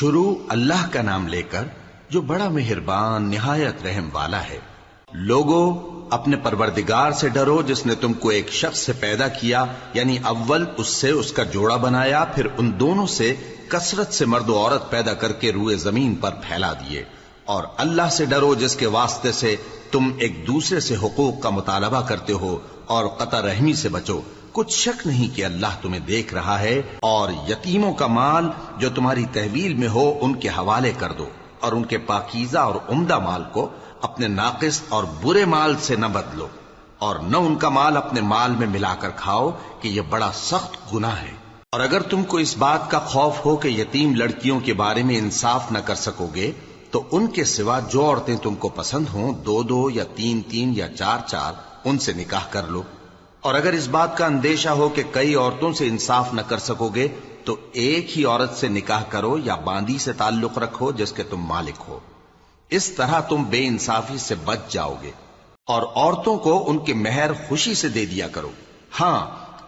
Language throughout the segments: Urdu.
شروع اللہ کا نام لے کر جو بڑا مہربان نہایت رحم والا ہے۔ لوگو اپنے پروردگار سے ڈرو جس نے تم کو ایک شخص سے پیدا کیا، یعنی اول اس سے اس کا جوڑا بنایا، پھر ان دونوں سے کثرت سے مرد و عورت پیدا کر کے روئے زمین پر پھیلا دیے۔ اور اللہ سے ڈرو جس کے واسطے سے تم ایک دوسرے سے حقوق کا مطالبہ کرتے ہو، اور قطع رحمی سے بچو۔ کچھ شک نہیں کہ اللہ تمہیں دیکھ رہا ہے۔ اور یتیموں کا مال جو تمہاری تحویل میں ہو ان کے حوالے کر دو، اور ان کے پاکیزہ اور عمدہ مال کو اپنے ناقص اور برے مال سے نہ بدلو، اور نہ ان کا مال اپنے مال میں ملا کر کھاؤ کہ یہ بڑا سخت گناہ ہے۔ اور اگر تم کو اس بات کا خوف ہو کہ یتیم لڑکیوں کے بارے میں انصاف نہ کر سکو گے تو ان کے سوا جو عورتیں تم کو پسند ہوں، 2 یا 3 یا 4 ان سے نکاح کر لو۔ اور اگر اس بات کا اندیشہ ہو کہ کئی عورتوں سے انصاف نہ کر سکو گے تو ایک ہی عورت سے نکاح کرو یا باندی سے تعلق رکھو جس کے تم مالک ہو۔ اس طرح تم بے انصافی سے بچ جاؤ گے۔ اور عورتوں کو ان کے مہر خوشی سے دے دیا کرو۔ ہاں،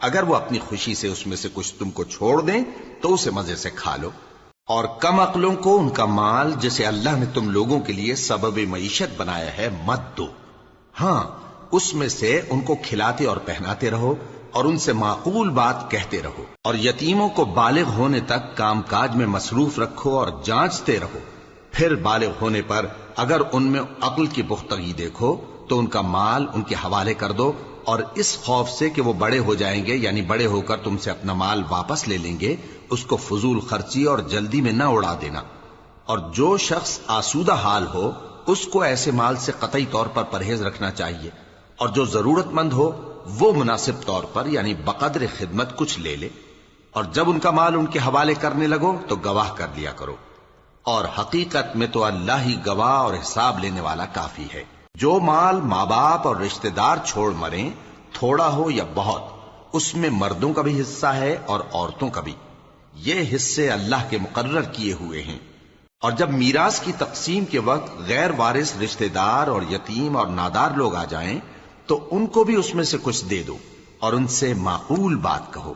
اگر وہ اپنی خوشی سے اس میں سے کچھ تم کو چھوڑ دیں تو اسے مزے سے کھا لو۔ اور کم عقلوں کو ان کا مال جسے اللہ نے تم لوگوں کے لیے سبب معیشت بنایا ہے مت دو۔ ہاں، اس میں سے ان کو کھلاتے اور پہناتے رہو اور ان سے معقول بات کہتے رہو۔ اور یتیموں کو بالغ ہونے تک کام کاج میں مصروف رکھو اور جانچتے رہو۔ پھر بالغ ہونے پر اگر ان میں عقل کی پختگی دیکھو تو ان کا مال ان کے حوالے کر دو، اور اس خوف سے کہ وہ بڑے ہو جائیں گے، یعنی بڑے ہو کر تم سے اپنا مال واپس لے لیں گے، اس کو فضول خرچی اور جلدی میں نہ اڑا دینا۔ اور جو شخص آسودہ حال ہو اس کو ایسے مال سے قطعی طور پر پرہیز رکھنا چاہیے، اور جو ضرورت مند ہو وہ مناسب طور پر یعنی بقدر خدمت کچھ لے لے۔ اور جب ان کا مال ان کے حوالے کرنے لگو تو گواہ کر لیا کرو، اور حقیقت میں تو اللہ ہی گواہ اور حساب لینے والا کافی ہے۔ جو مال ماں باپ اور رشتہ دار چھوڑ مریں، تھوڑا ہو یا بہت، اس میں مردوں کا بھی حصہ ہے اور عورتوں کا بھی۔ یہ حصے اللہ کے مقرر کیے ہوئے ہیں۔ اور جب میراث کی تقسیم کے وقت غیر وارث رشتہ دار اور یتیم اور نادار لوگ آ جائیں تو ان کو بھی اس میں سے کچھ دے دو، اور ان سے معقول بات کہو۔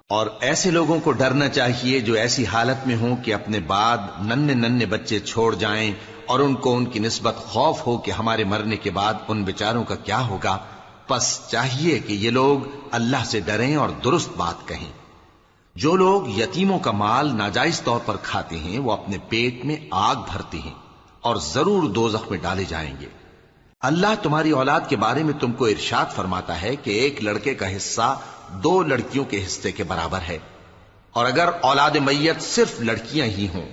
اور ایسے لوگوں کو ڈرنا چاہیے جو ایسی حالت میں ہوں کہ اپنے بعد ننھے بچے چھوڑ جائیں، اور ان کو ان کی نسبت خوف ہو کہ ہمارے مرنے کے بعد ان بیچاروں کا کیا ہوگا۔ پس چاہیے کہ یہ لوگ اللہ سے ڈریں اور درست بات کہیں۔ جو لوگ یتیموں کا مال ناجائز طور پر کھاتے ہیں وہ اپنے پیٹ میں آگ بھرتے ہیں اور ضرور دوزخ میں ڈالے جائیں گے۔ اللہ تمہاری اولاد کے بارے میں تم کو ارشاد فرماتا ہے کہ ایک لڑکے کا حصہ 2 لڑکیوں کے حصے کے برابر ہے، اور اگر اولاد میت صرف لڑکیاں ہی ہوں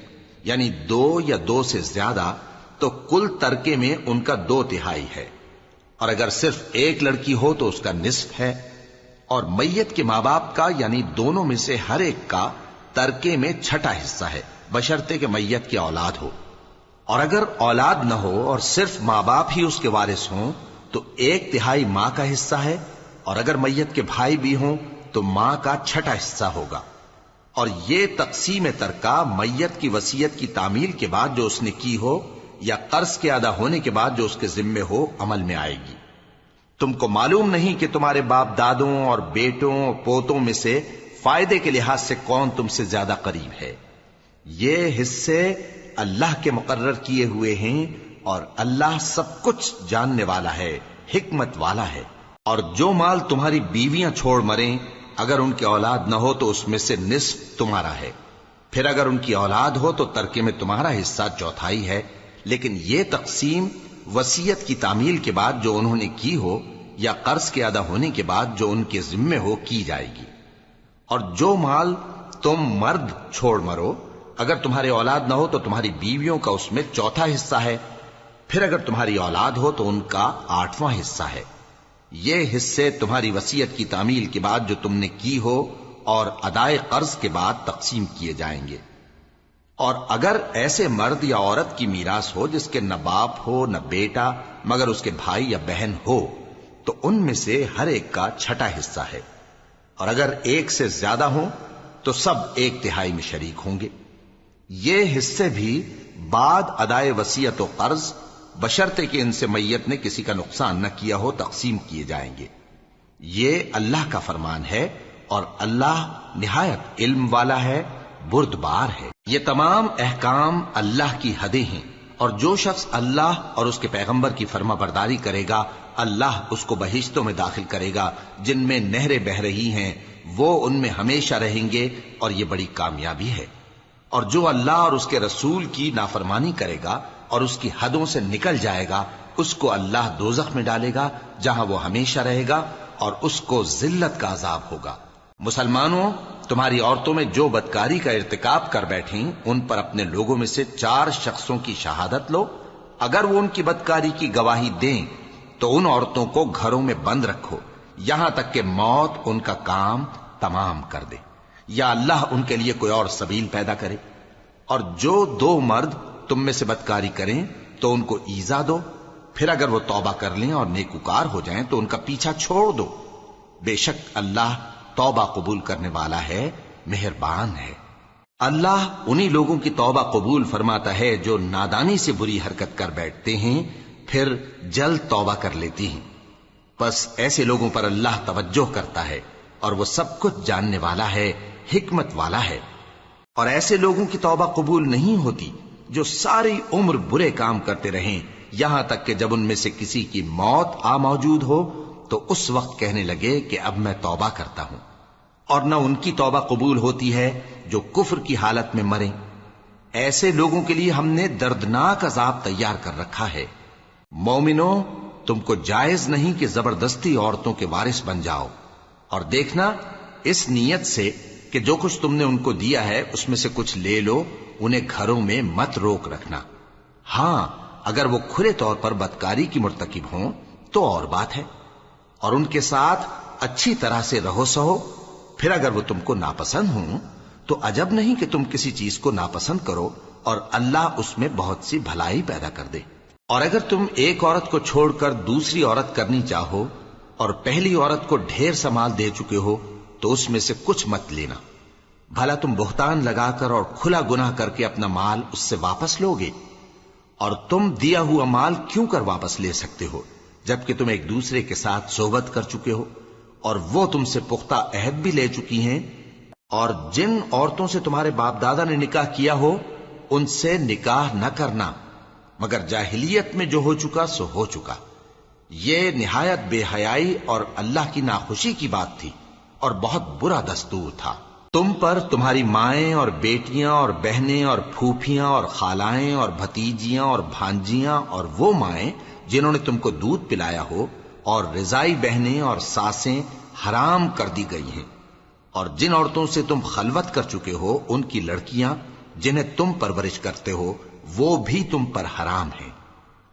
یعنی 2 یا 2 سے زیادہ تو کل ترکے میں ان کا 2/3 ہے، اور اگر صرف ایک لڑکی ہو تو اس کا نصف ہے۔ اور میت کے ماں باپ کا یعنی دونوں میں سے ہر ایک کا ترکے میں 6واں حصہ ہے، بشرطے کہ میت کی اولاد ہو۔ اور اگر اولاد نہ ہو اور صرف ماں باپ ہی اس کے وارث ہوں تو 1/3 ماں کا حصہ ہے، اور اگر میت کے بھائی بھی ہوں تو ماں کا 6واں حصہ ہوگا۔ اور یہ تقسیم ترکہ میت کی وصیت کی تعمیل کے بعد جو اس نے کی ہو یا قرض کے ادا ہونے کے بعد جو اس کے ذمے ہو عمل میں آئے گی۔ تم کو معلوم نہیں کہ تمہارے باپ دادوں اور بیٹوں اور پوتوں میں سے فائدے کے لحاظ سے کون تم سے زیادہ قریب ہے۔ یہ حصے اللہ کے مقرر کیے ہوئے ہیں، اور اللہ سب کچھ جاننے والا ہے، حکمت والا ہے۔ اور جو مال تمہاری بیویاں چھوڑ مریں اگر ان کی اولاد نہ ہو تو اس میں سے نصف تمہارا ہے، پھر اگر ان کی اولاد ہو تو ترکے میں تمہارا حصہ 1/4 ہے۔ لیکن یہ تقسیم وصیت کی تعمیل کے بعد جو انہوں نے کی ہو یا قرض کے ادا ہونے کے بعد جو ان کے ذمے ہو کی جائے گی۔ اور جو مال تم مرد چھوڑ مرو اگر تمہاری اولاد نہ ہو تو تمہاری بیویوں کا اس میں 1/4 حصہ ہے، پھر اگر تمہاری اولاد ہو تو ان کا 8واں حصہ ہے۔ یہ حصے تمہاری وصیت کی تعمیل کے بعد جو تم نے کی ہو اور ادائے قرض کے بعد تقسیم کیے جائیں گے۔ اور اگر ایسے مرد یا عورت کی میراث ہو جس کے نہ باپ ہو نہ بیٹا مگر اس کے بھائی یا بہن ہو تو ان میں سے ہر ایک کا 6واں حصہ ہے، اور اگر ایک سے زیادہ ہوں تو سب 1/3 میں شریک ہوں گے۔ یہ حصے بھی بعد ادائے وصیت و قرض بشرطے کہ ان سے میت نے کسی کا نقصان نہ کیا ہو تقسیم کیے جائیں گے۔ یہ اللہ کا فرمان ہے، اور اللہ نہایت علم والا ہے بردبار ہے۔ یہ تمام احکام اللہ کی حدیں ہیں، اور جو شخص اللہ اور اس کے پیغمبر کی فرما برداری کرے گا اللہ اس کو بہشتوں میں داخل کرے گا جن میں نہریں بہ رہی ہیں، وہ ان میں ہمیشہ رہیں گے، اور یہ بڑی کامیابی ہے۔ اور جو اللہ اور اس کے رسول کی نافرمانی کرے گا اور اس کی حدوں سے نکل جائے گا اس کو اللہ دوزخ میں ڈالے گا جہاں وہ ہمیشہ رہے گا، اور اس کو ذلت کا عذاب ہوگا۔ مسلمانوں، تمہاری عورتوں میں جو بدکاری کا ارتکاب کر بیٹھیں ان پر اپنے لوگوں میں سے 4 شخصوں کی شہادت لو۔ اگر وہ ان کی بدکاری کی گواہی دیں تو ان عورتوں کو گھروں میں بند رکھو یہاں تک کہ موت ان کا کام تمام کر دے، یا اللہ ان کے لیے کوئی اور سبیل پیدا کرے۔ اور جو 2 مرد تم میں سے بدکاری کریں تو ان کو ایذا دو، پھر اگر وہ توبہ کر لیں اور نیکوکار ہو جائیں تو ان کا پیچھا چھوڑ دو۔ بے شک اللہ توبہ قبول کرنے والا ہے، مہربان ہے۔ اللہ انہی لوگوں کی توبہ قبول فرماتا ہے جو نادانی سے بری حرکت کر بیٹھتے ہیں پھر جلد توبہ کر لیتی ہیں، بس ایسے لوگوں پر اللہ توجہ کرتا ہے اور وہ سب کچھ جاننے والا ہے، حکمت والا ہے۔ اور ایسے لوگوں کی توبہ قبول نہیں ہوتی جو ساری عمر برے کام کرتے رہیں یہاں تک کہ جب ان میں سے کسی کی موت آ موجود ہو تو اس وقت کہنے لگے کہ اب میں توبہ کرتا ہوں۔ اور نہ ان کی توبہ قبول ہوتی ہے جو کفر کی حالت میں مریں۔ ایسے لوگوں کے لیے ہم نے دردناک عذاب تیار کر رکھا ہے۔ مومنوں، تم کو جائز نہیں کہ زبردستی عورتوں کے وارث بن جاؤ، اور دیکھنا اس نیت سے کہ جو کچھ تم نے ان کو دیا ہے اس میں سے کچھ لے لو، انہیں گھروں میں مت روک رکھنا۔ ہاں، اگر وہ کھلے طور پر بدکاری کی مرتکب ہوں تو اور بات ہے، اور ان کے ساتھ اچھی طرح سے رہو سہو۔ پھر اگر وہ تم کو ناپسند ہوں تو عجب نہیں کہ تم کسی چیز کو ناپسند کرو اور اللہ اس میں بہت سی بھلائی پیدا کر دے۔ اور اگر تم ایک عورت کو چھوڑ کر دوسری عورت کرنی چاہو اور پہلی عورت کو ڈھیر سا مال دے چکے ہو تو اس میں سے کچھ مت لینا، بھلا تم بہتان لگا کر اور کھلا گناہ کر کے اپنا مال اس سے واپس لوگے؟ اور تم دیا ہوا مال کیوں کر واپس لے سکتے ہو جبکہ تم ایک دوسرے کے ساتھ صحبت کر چکے ہو اور وہ تم سے پختہ عہد بھی لے چکی ہیں؟ اور جن عورتوں سے تمہارے باپ دادا نے نکاح کیا ہو ان سے نکاح نہ کرنا مگر جاہلیت میں جو ہو چکا سو ہو چکا۔ یہ نہایت بے حیائی اور اللہ کی ناخوشی کی بات تھی اور بہت برا دستور تھا۔ تم پر تمہاری مائیں اور بیٹیاں اور بہنیں اور پھوپھیاں اور خالائیں اور بھتیجیاں اور بھانجیاں اور وہ مائیں جنہوں نے تم کو دودھ پلایا ہو اور رضائی بہنیں اور ساسیں حرام کر دی گئی ہیں، اور جن عورتوں سے تم خلوت کر چکے ہو ان کی لڑکیاں جنہیں تم پرورش کرتے ہو وہ بھی تم پر حرام ہیں۔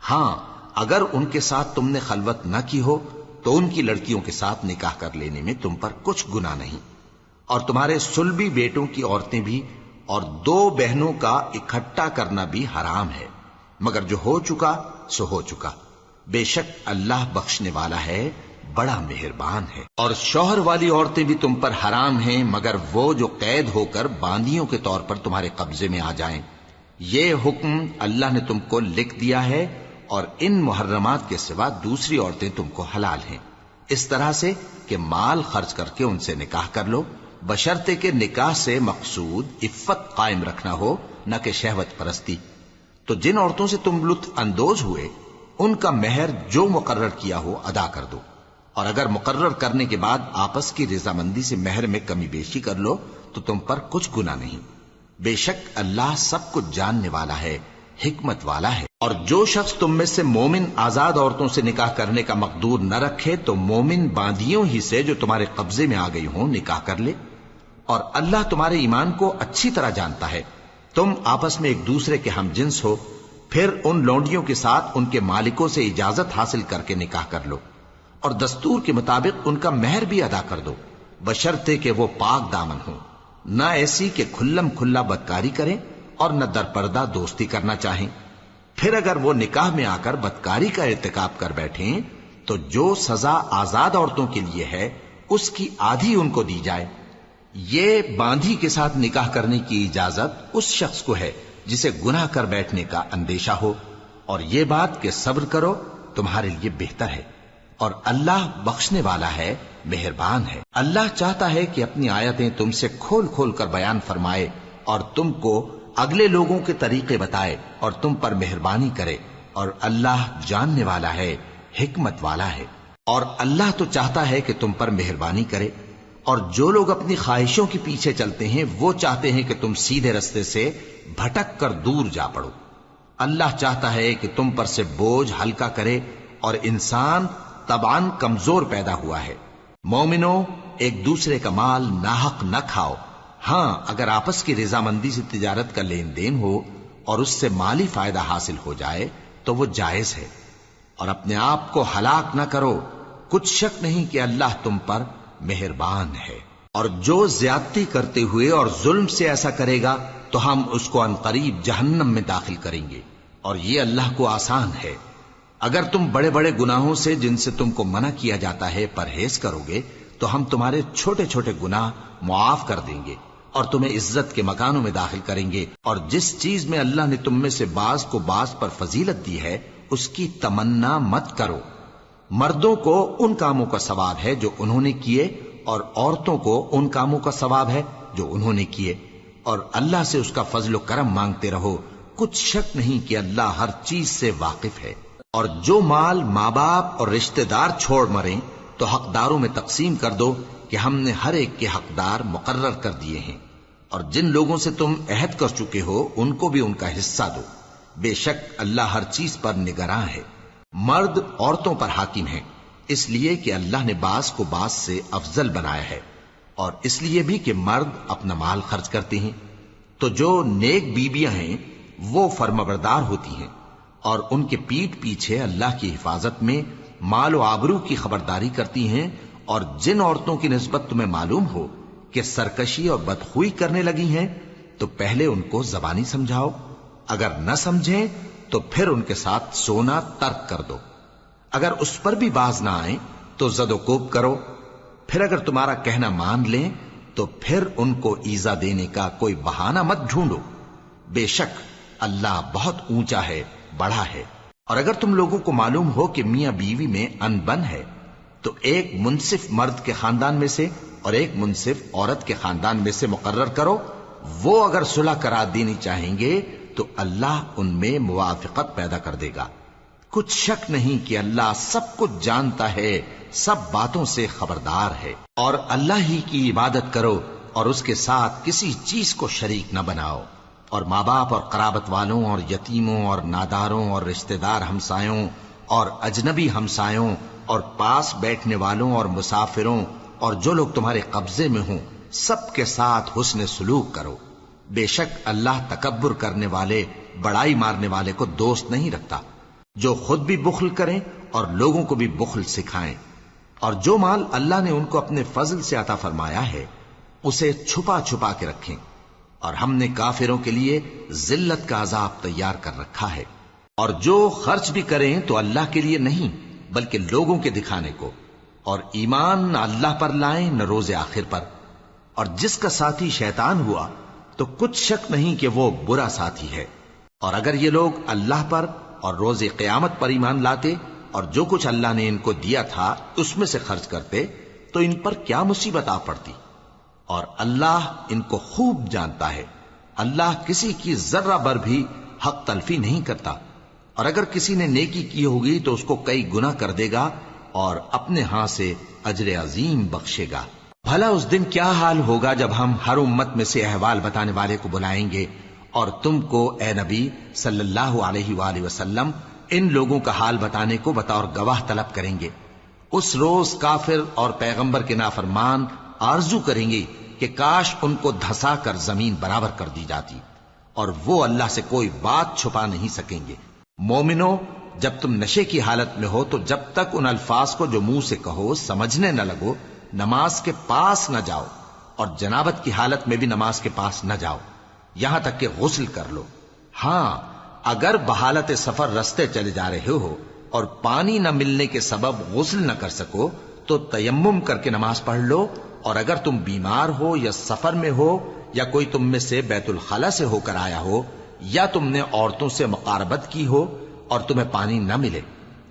ہاں، اگر ان کے ساتھ تم نے خلوت نہ کی ہو تو ان کی لڑکیوں کے ساتھ نکاح کر لینے میں تم پر کچھ گناہ نہیں۔ اور تمہارے صلبی بیٹوں کی عورتیں بھی اور 2 بہنوں کا اکٹھا کرنا بھی حرام ہے، مگر جو ہو چکا سو ہو چکا۔ بے شک اللہ بخشنے والا ہے، بڑا مہربان ہے۔ اور شوہر والی عورتیں بھی تم پر حرام ہیں مگر وہ جو قید ہو کر باندیوں کے طور پر تمہارے قبضے میں آ جائیں۔ یہ حکم اللہ نے تم کو لکھ دیا ہے، اور ان محرمات کے سوا دوسری عورتیں تم کو حلال ہیں، اس طرح سے کہ مال خرچ کر کے ان سے نکاح کر لو، بشرطے کہ نکاح سے مقصود عفت قائم رکھنا ہو نہ کہ شہوت پرستی۔ تو جن عورتوں سے تم لطف اندوز ہوئے ان کا مہر جو مقرر کیا ہو ادا کر دو، اور اگر مقرر کرنے کے بعد آپس کی رضامندی سے مہر میں کمی بیشی کر لو تو تم پر کچھ گناہ نہیں۔ بے شک اللہ سب کچھ جاننے والا ہے، حکمت والا ہے۔ اور جو شخص تم میں سے مومن آزاد عورتوں سے نکاح کرنے کا مقدور نہ رکھے تو مومن باندیوں ہی سے جو تمہارے قبضے میں آ گئی ہوں نکاح کر لے، اور اللہ تمہارے ایمان کو اچھی طرح جانتا ہے۔ تم آپس میں ایک دوسرے کے ہم جنس ہو، پھر ان لونڈیوں کے ساتھ ان کے مالکوں سے اجازت حاصل کر کے نکاح کر لو، اور دستور کے مطابق ان کا مہر بھی ادا کر دو، بشرطے کہ وہ پاک دامن ہوں، نہ ایسی کہ کھلم کھلا بدکاری کریں اور نہ درپردہ دوستی کرنا چاہیں۔ پھر اگر وہ نکاح میں آ کر بدکاری کا ارتکاب کر بیٹھیں تو جو سزا آزاد عورتوں کے لیے ہے اس کی آدھی ان کو دی جائے۔ یہ باندھی کے ساتھ نکاح کرنے کی اجازت اس شخص کو ہے جسے گناہ کر بیٹھنے کا اندیشہ ہو، اور یہ بات کہ صبر کرو تمہارے لیے بہتر ہے، اور اللہ بخشنے والا ہے، مہربان ہے۔ اللہ چاہتا ہے کہ اپنی آیتیں تم سے کھول کھول کر بیان فرمائے اور تم کو اگلے لوگوں کے طریقے بتائے اور تم پر مہربانی کرے، اور اللہ جاننے والا ہے، حکمت والا ہے۔ اور اللہ تو چاہتا ہے کہ تم پر مہربانی کرے، اور جو لوگ اپنی خواہشوں کے پیچھے چلتے ہیں وہ چاہتے ہیں کہ تم سیدھے رستے سے بھٹک کر دور جا پڑو۔ اللہ چاہتا ہے کہ تم پر سے بوجھ ہلکا کرے، اور انسان طبعاً کمزور پیدا ہوا ہے۔ مومنو، ایک دوسرے کا مال ناحق نہ کھاؤ۔ ہاں، اگر آپس کی رضامندی سے تجارت کا لین دین ہو اور اس سے مالی فائدہ حاصل ہو جائے تو وہ جائز ہے، اور اپنے آپ کو ہلاک نہ کرو، کچھ شک نہیں کہ اللہ تم پر مہربان ہے۔ اور جو زیادتی کرتے ہوئے اور ظلم سے ایسا کرے گا تو ہم اس کو عنقریب جہنم میں داخل کریں گے، اور یہ اللہ کو آسان ہے۔ اگر تم بڑے بڑے گناہوں سے جن سے تم کو منع کیا جاتا ہے پرہیز کرو گے تو ہم تمہارے چھوٹے چھوٹے گناہ معاف کر دیں گے اور تمہیں عزت کے مکانوں میں داخل کریں گے۔ اور جس چیز میں اللہ نے تم میں سے بعض کو بعض پر فضیلت دی ہے اس کی تمنا مت کرو۔ مردوں کو ان کاموں کا ثواب ہے جو انہوں نے کیے، اور عورتوں کو ان کاموں کا ثواب ہے جو انہوں نے کیے، اور اللہ سے اس کا فضل و کرم مانگتے رہو، کچھ شک نہیں کہ اللہ ہر چیز سے واقف ہے۔ اور جو مال ماں باپ اور رشتہ دار چھوڑ مریں تو حقداروں میں تقسیم کر دو کہ ہم نے ہر ایک کے حقدار مقرر کر دیے ہیں، اور جن لوگوں سے تم عہد کر چکے ہو ان کو بھی ان کا حصہ دو، بے شک اللہ ہر چیز پر نگراں ہے۔ مرد عورتوں پر حاکم ہیں، اس لیے کہ اللہ نے بعض کو بعض سے افضل بنایا ہے، اور اس لیے بھی کہ مرد اپنا مال خرچ کرتے ہیں۔ تو جو نیک بیویاں ہیں وہ فرمانبردار ہوتی ہیں، اور ان کے پیٹھ پیچھے اللہ کی حفاظت میں مال و آبرو کی خبرداری کرتی ہیں۔ اور جن عورتوں کی نسبت تمہیں معلوم ہو کہ سرکشی اور بدخوئی کرنے لگی ہیں تو پہلے ان کو زبانی سمجھاؤ، اگر نہ سمجھیں تو پھر ان کے ساتھ سونا ترک کر دو۔ اگر اس پر بھی باز نہ آئیں تو زد و کوب کرو، پھر اگر تمہارا کہنا مان لیں تو پھر ان کو ایذا دینے کا کوئی بہانہ مت ڈھونڈو، بے شک اللہ بہت اونچا ہے، بڑا ہے۔ اور اگر تم لوگوں کو معلوم ہو کہ میاں بیوی میں انبن ہے تو ایک منصف مرد کے خاندان میں سے اور ایک منصف عورت کے خاندان میں سے مقرر کرو، وہ اگر صلح کرا دینی چاہیں گے تو اللہ ان میں موافقت پیدا کر دے گا۔ کچھ شک نہیں کہ اللہ سب کچھ جانتا ہے، سب باتوں سے خبردار ہے۔ اور اللہ ہی کی عبادت کرو اور اس کے ساتھ کسی چیز کو شریک نہ بناؤ، اور ماں باپ اور قرابت والوں اور یتیموں اور ناداروں اور رشتہ دار ہمسایوں اور اجنبی ہمسایوں اور پاس بیٹھنے والوں اور مسافروں اور جو لوگ تمہارے قبضے میں ہوں سب کے ساتھ حسن سلوک کرو، بے شک اللہ تکبر کرنے والے، بڑائی مارنے والے کو دوست نہیں رکھتا۔ جو خود بھی بخل کریں اور لوگوں کو بھی بخل سکھائیں، اور جو مال اللہ نے ان کو اپنے فضل سے عطا فرمایا ہے اسے چھپا چھپا کے رکھیں، اور ہم نے کافروں کے لیے ذلت کا عذاب تیار کر رکھا ہے۔ اور جو خرچ بھی کریں تو اللہ کے لیے نہیں بلکہ لوگوں کے دکھانے کو، اور ایمان نہ اللہ پر لائیں نہ روز آخر پر۔ اور جس کا ساتھی شیطان ہوا تو کچھ شک نہیں کہ وہ برا ساتھی ہے۔ اور اگر یہ لوگ اللہ پر اور روز قیامت پر ایمان لاتے اور جو کچھ اللہ نے ان کو دیا تھا اس میں سے خرچ کرتے تو ان پر کیا مصیبت آ پڑتی، اور اللہ ان کو خوب جانتا ہے۔ اللہ کسی کی ذرہ بر بھی حق تلفی نہیں کرتا، اور اگر کسی نے نیکی کی ہوگی تو اس کو کئی گنا کر دے گا اور اپنے ہاں سے اجر عظیم بخشے گا۔ بھلا اس دن کیا حال ہوگا جب ہم ہر امت میں سے احوال بتانے والے کو بلائیں گے اور تم کو اے نبی صلی اللہ علیہ وآلہ وسلم ان لوگوں کا حال بتانے کو بطور گواہ طلب کریں گے۔ اس روز کافر اور پیغمبر کے نافرمان آرزو کریں گے کہ کاش ان کو دھسا کر زمین برابر کر دی جاتی، اور وہ اللہ سے کوئی بات چھپا نہیں سکیں گے۔ مومنو، جب تم نشے کی حالت میں ہو تو جب تک ان الفاظ کو جو منہ سے کہو سمجھنے نہ لگو نماز کے پاس نہ جاؤ، اور جنابت کی حالت میں بھی نماز کے پاس نہ جاؤ یہاں تک کہ غسل کر لو۔ ہاں، اگر بحالت سفر رستے چلے جا رہے ہو اور پانی نہ ملنے کے سبب غسل نہ کر سکو تو تیمم کر کے نماز پڑھ لو، اور اگر تم بیمار ہو یا سفر میں ہو یا کوئی تم میں سے بیت الخلا سے ہو کر آیا ہو یا تم نے عورتوں سے مقاربت کی ہو اور تمہیں پانی نہ ملے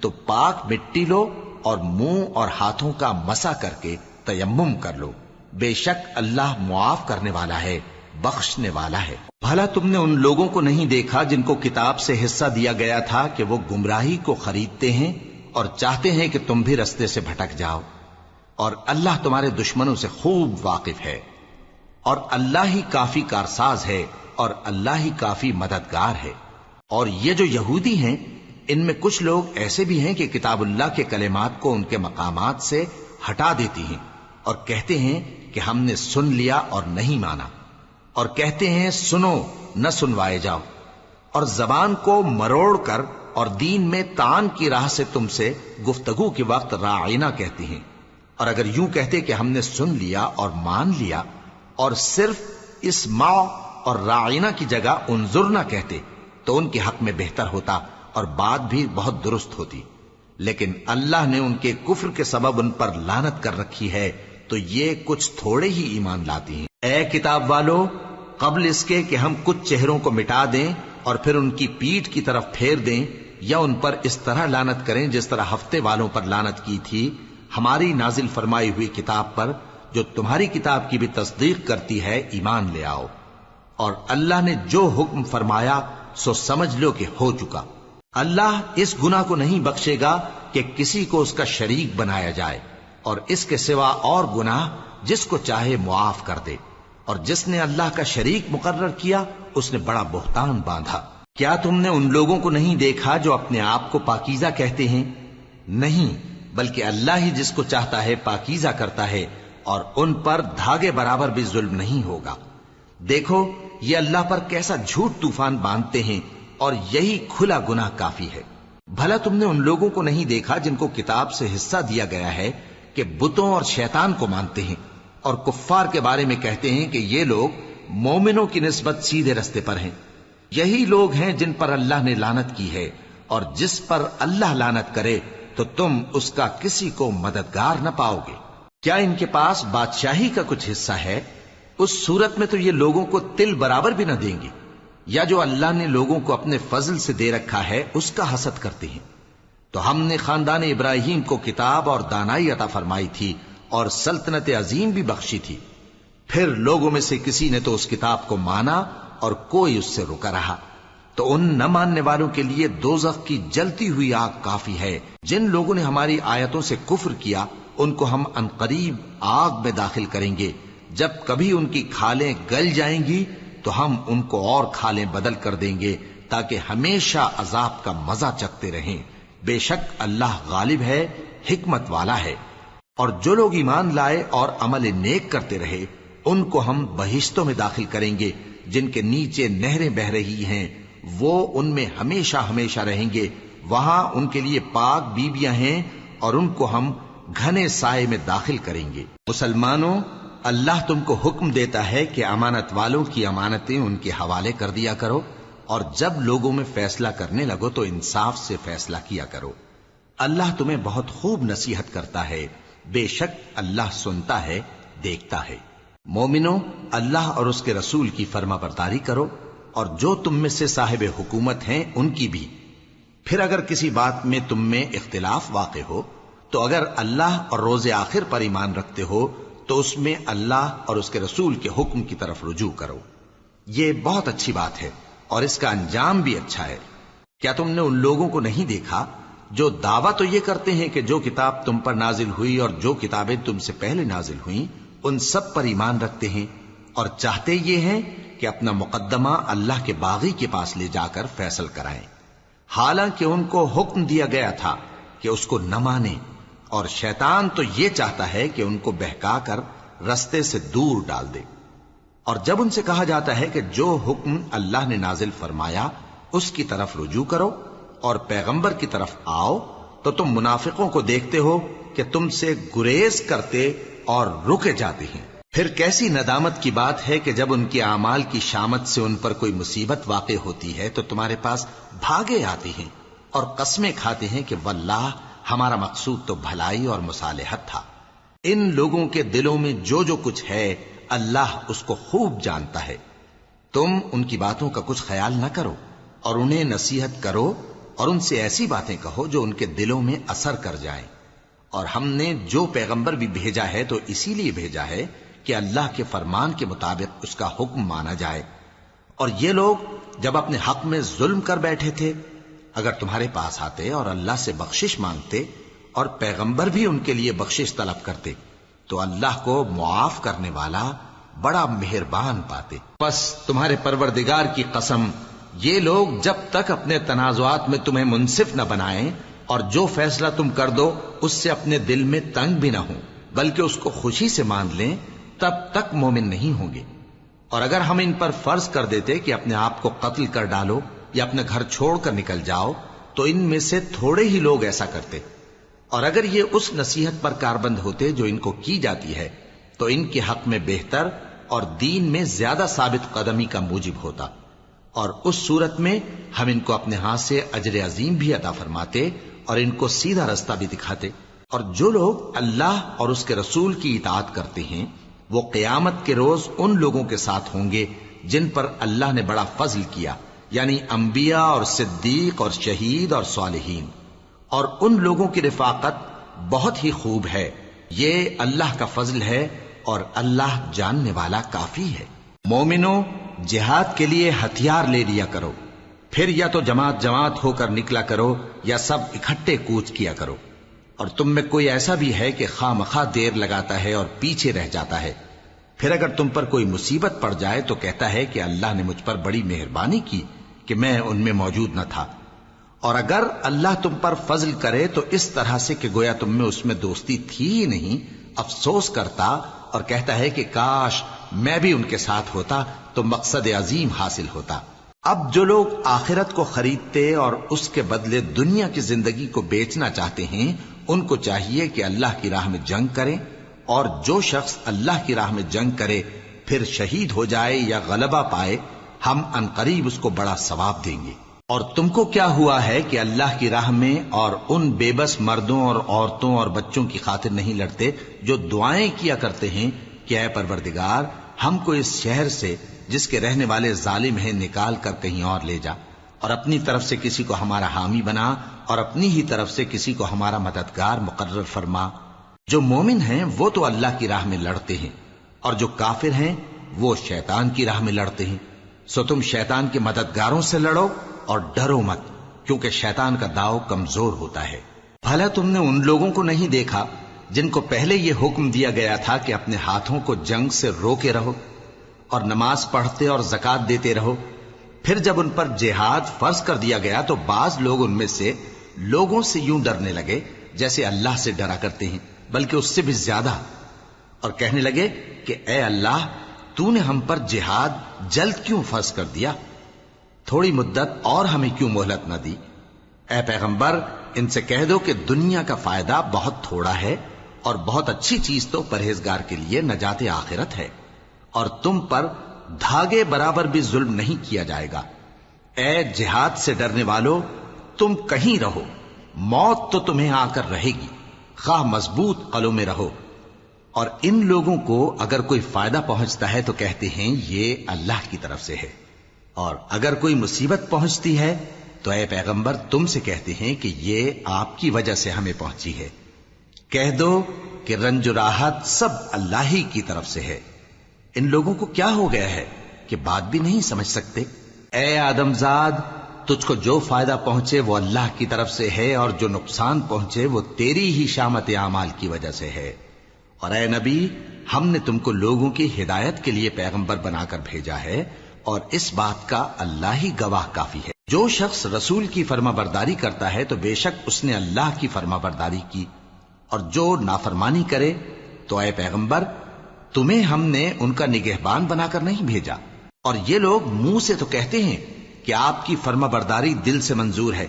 تو پاک مٹی لو اور منہ اور ہاتھوں کا مسح کر کے تیمم کر لو، بے شک اللہ معاف کرنے والا ہے، بخشنے والا ہے۔ بھلا تم نے ان لوگوں کو نہیں دیکھا جن کو کتاب سے حصہ دیا گیا تھا کہ وہ گمراہی کو خریدتے ہیں اور چاہتے ہیں کہ تم بھی رستے سے بھٹک جاؤ، اور اللہ تمہارے دشمنوں سے خوب واقف ہے، اور اللہ ہی کافی کارساز ہے، اور اللہ ہی کافی مددگار ہے۔ اور یہ جو یہودی ہیں، ان میں کچھ لوگ ایسے بھی ہیں کہ کتاب اللہ کے کلمات کو ان کے مقامات سے ہٹا دیتی ہیں اور کہتے ہیں کہ ہم نے سن لیا اور نہیں مانا، اور کہتے ہیں سنو نہ سنوائے جاؤ، اور زبان کو مروڑ کر اور دین میں طعن کی راہ سے تم سے گفتگو کے وقت راعینا کہتی ہیں۔ اور اگر یوں کہتے کہ ہم نے سن لیا اور مان لیا، اور صرف اسمع اور راعینا کی جگہ انظرنا کہتے، تو ان کے حق میں بہتر ہوتا اور بات بھی بہت درست ہوتی۔ لیکن اللہ نے ان کے کفر کے سبب ان پر لعنت کر رکھی ہے، تو یہ کچھ تھوڑے ہی ایمان لاتی ہیں۔ اے کتاب والو، قبل اس کے کہ ہم کچھ چہروں کو مٹا دیں اور پھر ان کی پیٹھ کی طرف پھیر دیں یا ان پر اس طرح لعنت کریں جس طرح ہفتے والوں پر لعنت کی تھی، ہماری نازل فرمائی ہوئی کتاب پر جو تمہاری کتاب کی بھی تصدیق کرتی ہے ایمان لے آؤ، اور اللہ نے جو حکم فرمایا سو سمجھ لو کہ ہو چکا۔ اللہ اس گناہ کو نہیں بخشے گا کہ کسی کو اس کا شریک بنایا جائے، اور اس کے سوا اور گناہ جس کو چاہے معاف کر دے، اور جس نے اللہ کا شریک مقرر کیا اس نے بڑا بہتان باندھا۔ کیا تم نے ان لوگوں کو نہیں دیکھا جو اپنے آپ کو پاکیزہ کہتے ہیں؟ نہیں، بلکہ اللہ ہی جس کو چاہتا ہے پاکیزہ کرتا ہے، اور ان پر دھاگے برابر بھی ظلم نہیں ہوگا۔ دیکھو یہ اللہ پر کیسا جھوٹ طوفان باندھتے ہیں، اور یہی کھلا گناہ کافی ہے۔ بھلا تم نے ان لوگوں کو نہیں دیکھا جن کو کتاب سے حصہ دیا گیا ہے کہ بتوں اور شیطان کو مانتے ہیں، اور کفار کے بارے میں کہتے ہیں کہ یہ لوگ مومنوں کی نسبت سیدھے رستے پر ہیں۔ یہی لوگ ہیں جن پر اللہ نے لعنت کی ہے، اور جس پر اللہ لعنت کرے تو تم اس کا کسی کو مددگار نہ پاؤ گے۔ کیا ان کے پاس بادشاہی کا کچھ حصہ ہے؟ اس صورت میں تو یہ لوگوں کو تل برابر بھی نہ دیں گے، یا جو اللہ نے لوگوں کو اپنے فضل سے دے رکھا ہے اس کا حسد کرتے ہیں۔ تو ہم نے خاندان ابراہیم کو کتاب اور دانائی عطا فرمائی تھی اور سلطنت عظیم بھی بخشی تھی۔ پھر لوگوں میں سے کسی نے تو اس کتاب کو مانا اور کوئی اس سے رکا رہا، تو ان نہ ماننے والوں کے لیے دوزخ کی جلتی ہوئی آگ کافی ہے۔ جن لوگوں نے ہماری آیتوں سے کفر کیا ان کو ہم عنقریب آگ میں داخل کریں گے۔ جب کبھی ان کی کھالیں گل جائیں گی تو ہم ان کو اور کھالیں بدل کر دیں گے تاکہ ہمیشہ عذاب کا مزہ چکھتے رہیں۔ بے شک اللہ غالب ہے، حکمت والا ہے۔ اور جو لوگ ایمان لائے اور عمل نیک کرتے رہے ان کو ہم بہشتوں میں داخل کریں گے جن کے نیچے نہریں بہ رہی ہیں، وہ ان میں ہمیشہ ہمیشہ رہیں گے۔ وہاں ان کے لیے پاک بیویاں ہیں اور ان کو ہم گھنے سائے میں داخل کریں گے۔ مسلمانوں، اللہ تم کو حکم دیتا ہے کہ امانت والوں کی امانتیں ان کے حوالے کر دیا کرو، اور جب لوگوں میں فیصلہ کرنے لگو تو انصاف سے فیصلہ کیا کرو۔ اللہ تمہیں بہت خوب نصیحت کرتا ہے، بے شک اللہ سنتا ہے، دیکھتا ہے۔ مومنو، اللہ اور اس کے رسول کی فرما برداری کرو، اور جو تم میں سے صاحب حکومت ہیں ان کی بھی۔ پھر اگر کسی بات میں تم میں اختلاف واقع ہو تو اگر اللہ اور روز آخر پر ایمان رکھتے ہو تو اس میں اللہ اور اس کے رسول کے حکم کی طرف رجوع کرو۔ یہ بہت اچھی بات ہے اور اس کا انجام بھی اچھا ہے۔ کیا تم نے ان لوگوں کو نہیں دیکھا جو دعویٰ تو یہ کرتے ہیں کہ جو کتاب تم پر نازل ہوئی اور جو کتابیں تم سے پہلے نازل ہوئیں ان سب پر ایمان رکھتے ہیں، اور چاہتے یہ ہیں کہ اپنا مقدمہ اللہ کے باغی کے پاس لے جا کر فیصل کرائیں، حالانکہ ان کو حکم دیا گیا تھا کہ اس کو نہ مانیں، اور شیطان تو یہ چاہتا ہے کہ ان کو بہکا کر رستے سے دور ڈال دے۔ اور جب ان سے کہا جاتا ہے کہ جو حکم اللہ نے نازل فرمایا اس کی طرف رجوع کرو اور پیغمبر کی طرف آؤ، تو تم منافقوں کو دیکھتے ہو کہ تم سے گریز کرتے اور رکے جاتے ہیں۔ پھر کیسی ندامت کی بات ہے کہ جب ان کے اعمال کی شامت سے ان پر کوئی مصیبت واقع ہوتی ہے تو تمہارے پاس بھاگے آتے ہیں اور قسمیں کھاتے ہیں کہ واللہ ہمارا مقصود تو بھلائی اور مصالحت تھا۔ ان لوگوں کے دلوں میں جو جو کچھ ہے اللہ اس کو خوب جانتا ہے۔ تم ان کی باتوں کا کچھ خیال نہ کرو اور انہیں نصیحت کرو اور ان سے ایسی باتیں کہو جو ان کے دلوں میں اثر کر جائیں۔ اور ہم نے جو پیغمبر بھی بھیجا ہے تو اسی لیے بھیجا ہے کہ اللہ کے فرمان کے مطابق اس کا حکم مانا جائے. اور یہ لوگ جب اپنے حق میں ظلم کر بیٹھے تھے، اگر تمہارے پاس آتے اور اللہ سے بخشش مانگتے اور پیغمبر بھی ان کے لیے بخشش طلب کرتے تو اللہ کو معاف کرنے والا بڑا مہربان پاتے. پس تمہارے پروردگار کی قسم، یہ لوگ جب تک اپنے تنازعات میں تمہیں منصف نہ بنائیں اور جو فیصلہ تم کر دو اس سے اپنے دل میں تنگ بھی نہ ہوں بلکہ اس کو خوشی سے مان لیں، تب تک مومن نہیں ہوں گے. اور اگر ہم ان پر فرض کر دیتے کہ اپنے آپ کو قتل کر ڈالو یا اپنے گھر چھوڑ کر نکل جاؤ تو ان میں سے تھوڑے ہی لوگ ایسا کرتے. اور اگر یہ اس نصیحت پر کاربند ہوتے جو ان کو کی جاتی ہے تو ان کے حق میں بہتر اور دین میں زیادہ ثابت قدمی کا موجب ہوتا، اور اس صورت میں ہم ان کو اپنے ہاتھ سے اجر عظیم بھی عطا فرماتے اور ان کو سیدھا رستہ بھی دکھاتے. اور جو لوگ اللہ اور اس کے رسول کی اطاعت کرتے ہیں وہ قیامت کے روز ان لوگوں کے ساتھ ہوں گے جن پر اللہ نے بڑا فضل کیا، یعنی انبیاء اور صدیق اور شہید اور صالحین. اور ان لوگوں کی رفاقت بہت ہی خوب ہے. یہ اللہ کا فضل ہے اور اللہ جاننے والا کافی ہے. مومنوں، جہاد کے لیے ہتھیار لے لیا کرو، پھر یا تو جماعت جماعت ہو کر نکلا کرو یا سب اکٹھے کوچ کیا کرو. اور تم میں کوئی ایسا بھی ہے کہ خواہ مخواہ دیر لگاتا ہے اور پیچھے رہ جاتا ہے، پھر اگر تم پر کوئی مصیبت پڑ جائے تو کہتا ہے کہ اللہ نے مجھ پر بڑی مہربانی کی کہ میں ان میں موجود نہ تھا. اور اگر اللہ تم پر فضل کرے تو اس طرح سے کہ گویا تم میں اس میں دوستی تھی ہی نہیں، افسوس کرتا اور کہتا ہے کہ کاش میں بھی ان کے ساتھ ہوتا تو مقصد عظیم حاصل ہوتا. اب جو لوگ آخرت کو خریدتے اور اس کے بدلے دنیا کی زندگی کو بیچنا چاہتے ہیں ان کو چاہیے کہ اللہ کی راہ میں جنگ کریں، اور جو شخص اللہ کی راہ میں جنگ کرے پھر شہید ہو جائے یا غلبہ پائے ہم عنقریب اس کو بڑا ثواب دیں گے. اور تم کو کیا ہوا ہے کہ اللہ کی راہ میں اور ان بے بس مردوں اور عورتوں اور بچوں کی خاطر نہیں لڑتے جو دعائیں کیا کرتے ہیں کہ اے پروردگار ہم کو اس شہر سے جس کے رہنے والے ظالم ہیں نکال کر کہیں اور لے جا، اور اپنی طرف سے کسی کو ہمارا حامی بنا اور اپنی ہی طرف سے کسی کو ہمارا مددگار مقرر فرما. جو مومن ہیں وہ تو اللہ کی راہ میں لڑتے ہیں اور جو کافر ہیں وہ شیطان کی راہ میں لڑتے ہیں. سو تم شیطان کے مددگاروں سے لڑو اور ڈرو مت، کیونکہ شیطان کا داؤ کمزور ہوتا ہے. بھلا تم نے ان لوگوں کو نہیں دیکھا جن کو پہلے یہ حکم دیا گیا تھا کہ اپنے ہاتھوں کو جنگ سے روکے رہو اور نماز پڑھتے اور زکات دیتے رہو؟ پھر جب ان پر جہاد فرض کر دیا گیا تو بعض لوگ ان میں سے لوگوں سے یوں ڈرنے لگے جیسے اللہ سے ڈرا کرتے ہیں، بلکہ اس سے بھی زیادہ، اور کہنے لگے کہ اے اللہ تو نے ہم پر جہاد جلد کیوں فرض کر دیا؟ تھوڑی مدت اور ہمیں کیوں مہلت نہ دی؟ اے پیغمبر ان سے کہہ دو کہ دنیا کا فائدہ بہت تھوڑا ہے اور بہت اچھی چیز تو پرہیزگار کے لیے نجات آخرت ہے، اور تم پر دھاگے برابر بھی ظلم نہیں کیا جائے گا. اے جہاد سے ڈرنے والو، تم کہیں رہو، موت تو تمہیں آ کر رہے گی، خواہ مضبوط قلعوں میں رہو. اور ان لوگوں کو اگر کوئی فائدہ پہنچتا ہے تو کہتے ہیں یہ اللہ کی طرف سے ہے، اور اگر کوئی مصیبت پہنچتی ہے تو اے پیغمبر تم سے کہتے ہیں کہ یہ آپ کی وجہ سے ہمیں پہنچی ہے. کہہ دو کہ رنج و راحت سب اللہ ہی کی طرف سے ہے. ان لوگوں کو کیا ہو گیا ہے کہ بات بھی نہیں سمجھ سکتے؟ اے آدمزاد، تجھ کو جو فائدہ پہنچے وہ اللہ کی طرف سے ہے اور جو نقصان پہنچے وہ تیری ہی شامت اعمال کی وجہ سے ہے. اور اے نبی، ہم نے تم کو لوگوں کی ہدایت کے لیے پیغمبر بنا کر بھیجا ہے، اور اس بات کا اللہ ہی گواہ کافی ہے. جو شخص رسول کی فرما برداری کرتا ہے تو بے شک اس نے اللہ کی فرما برداری کی، اور جو نافرمانی کرے تو اے پیغمبر تمہیں ہم نے ان کا نگہبان بنا کر نہیں بھیجا. اور یہ لوگ منہ سے تو کہتے ہیں کہ آپ کی فرما برداری دل سے منظور ہے،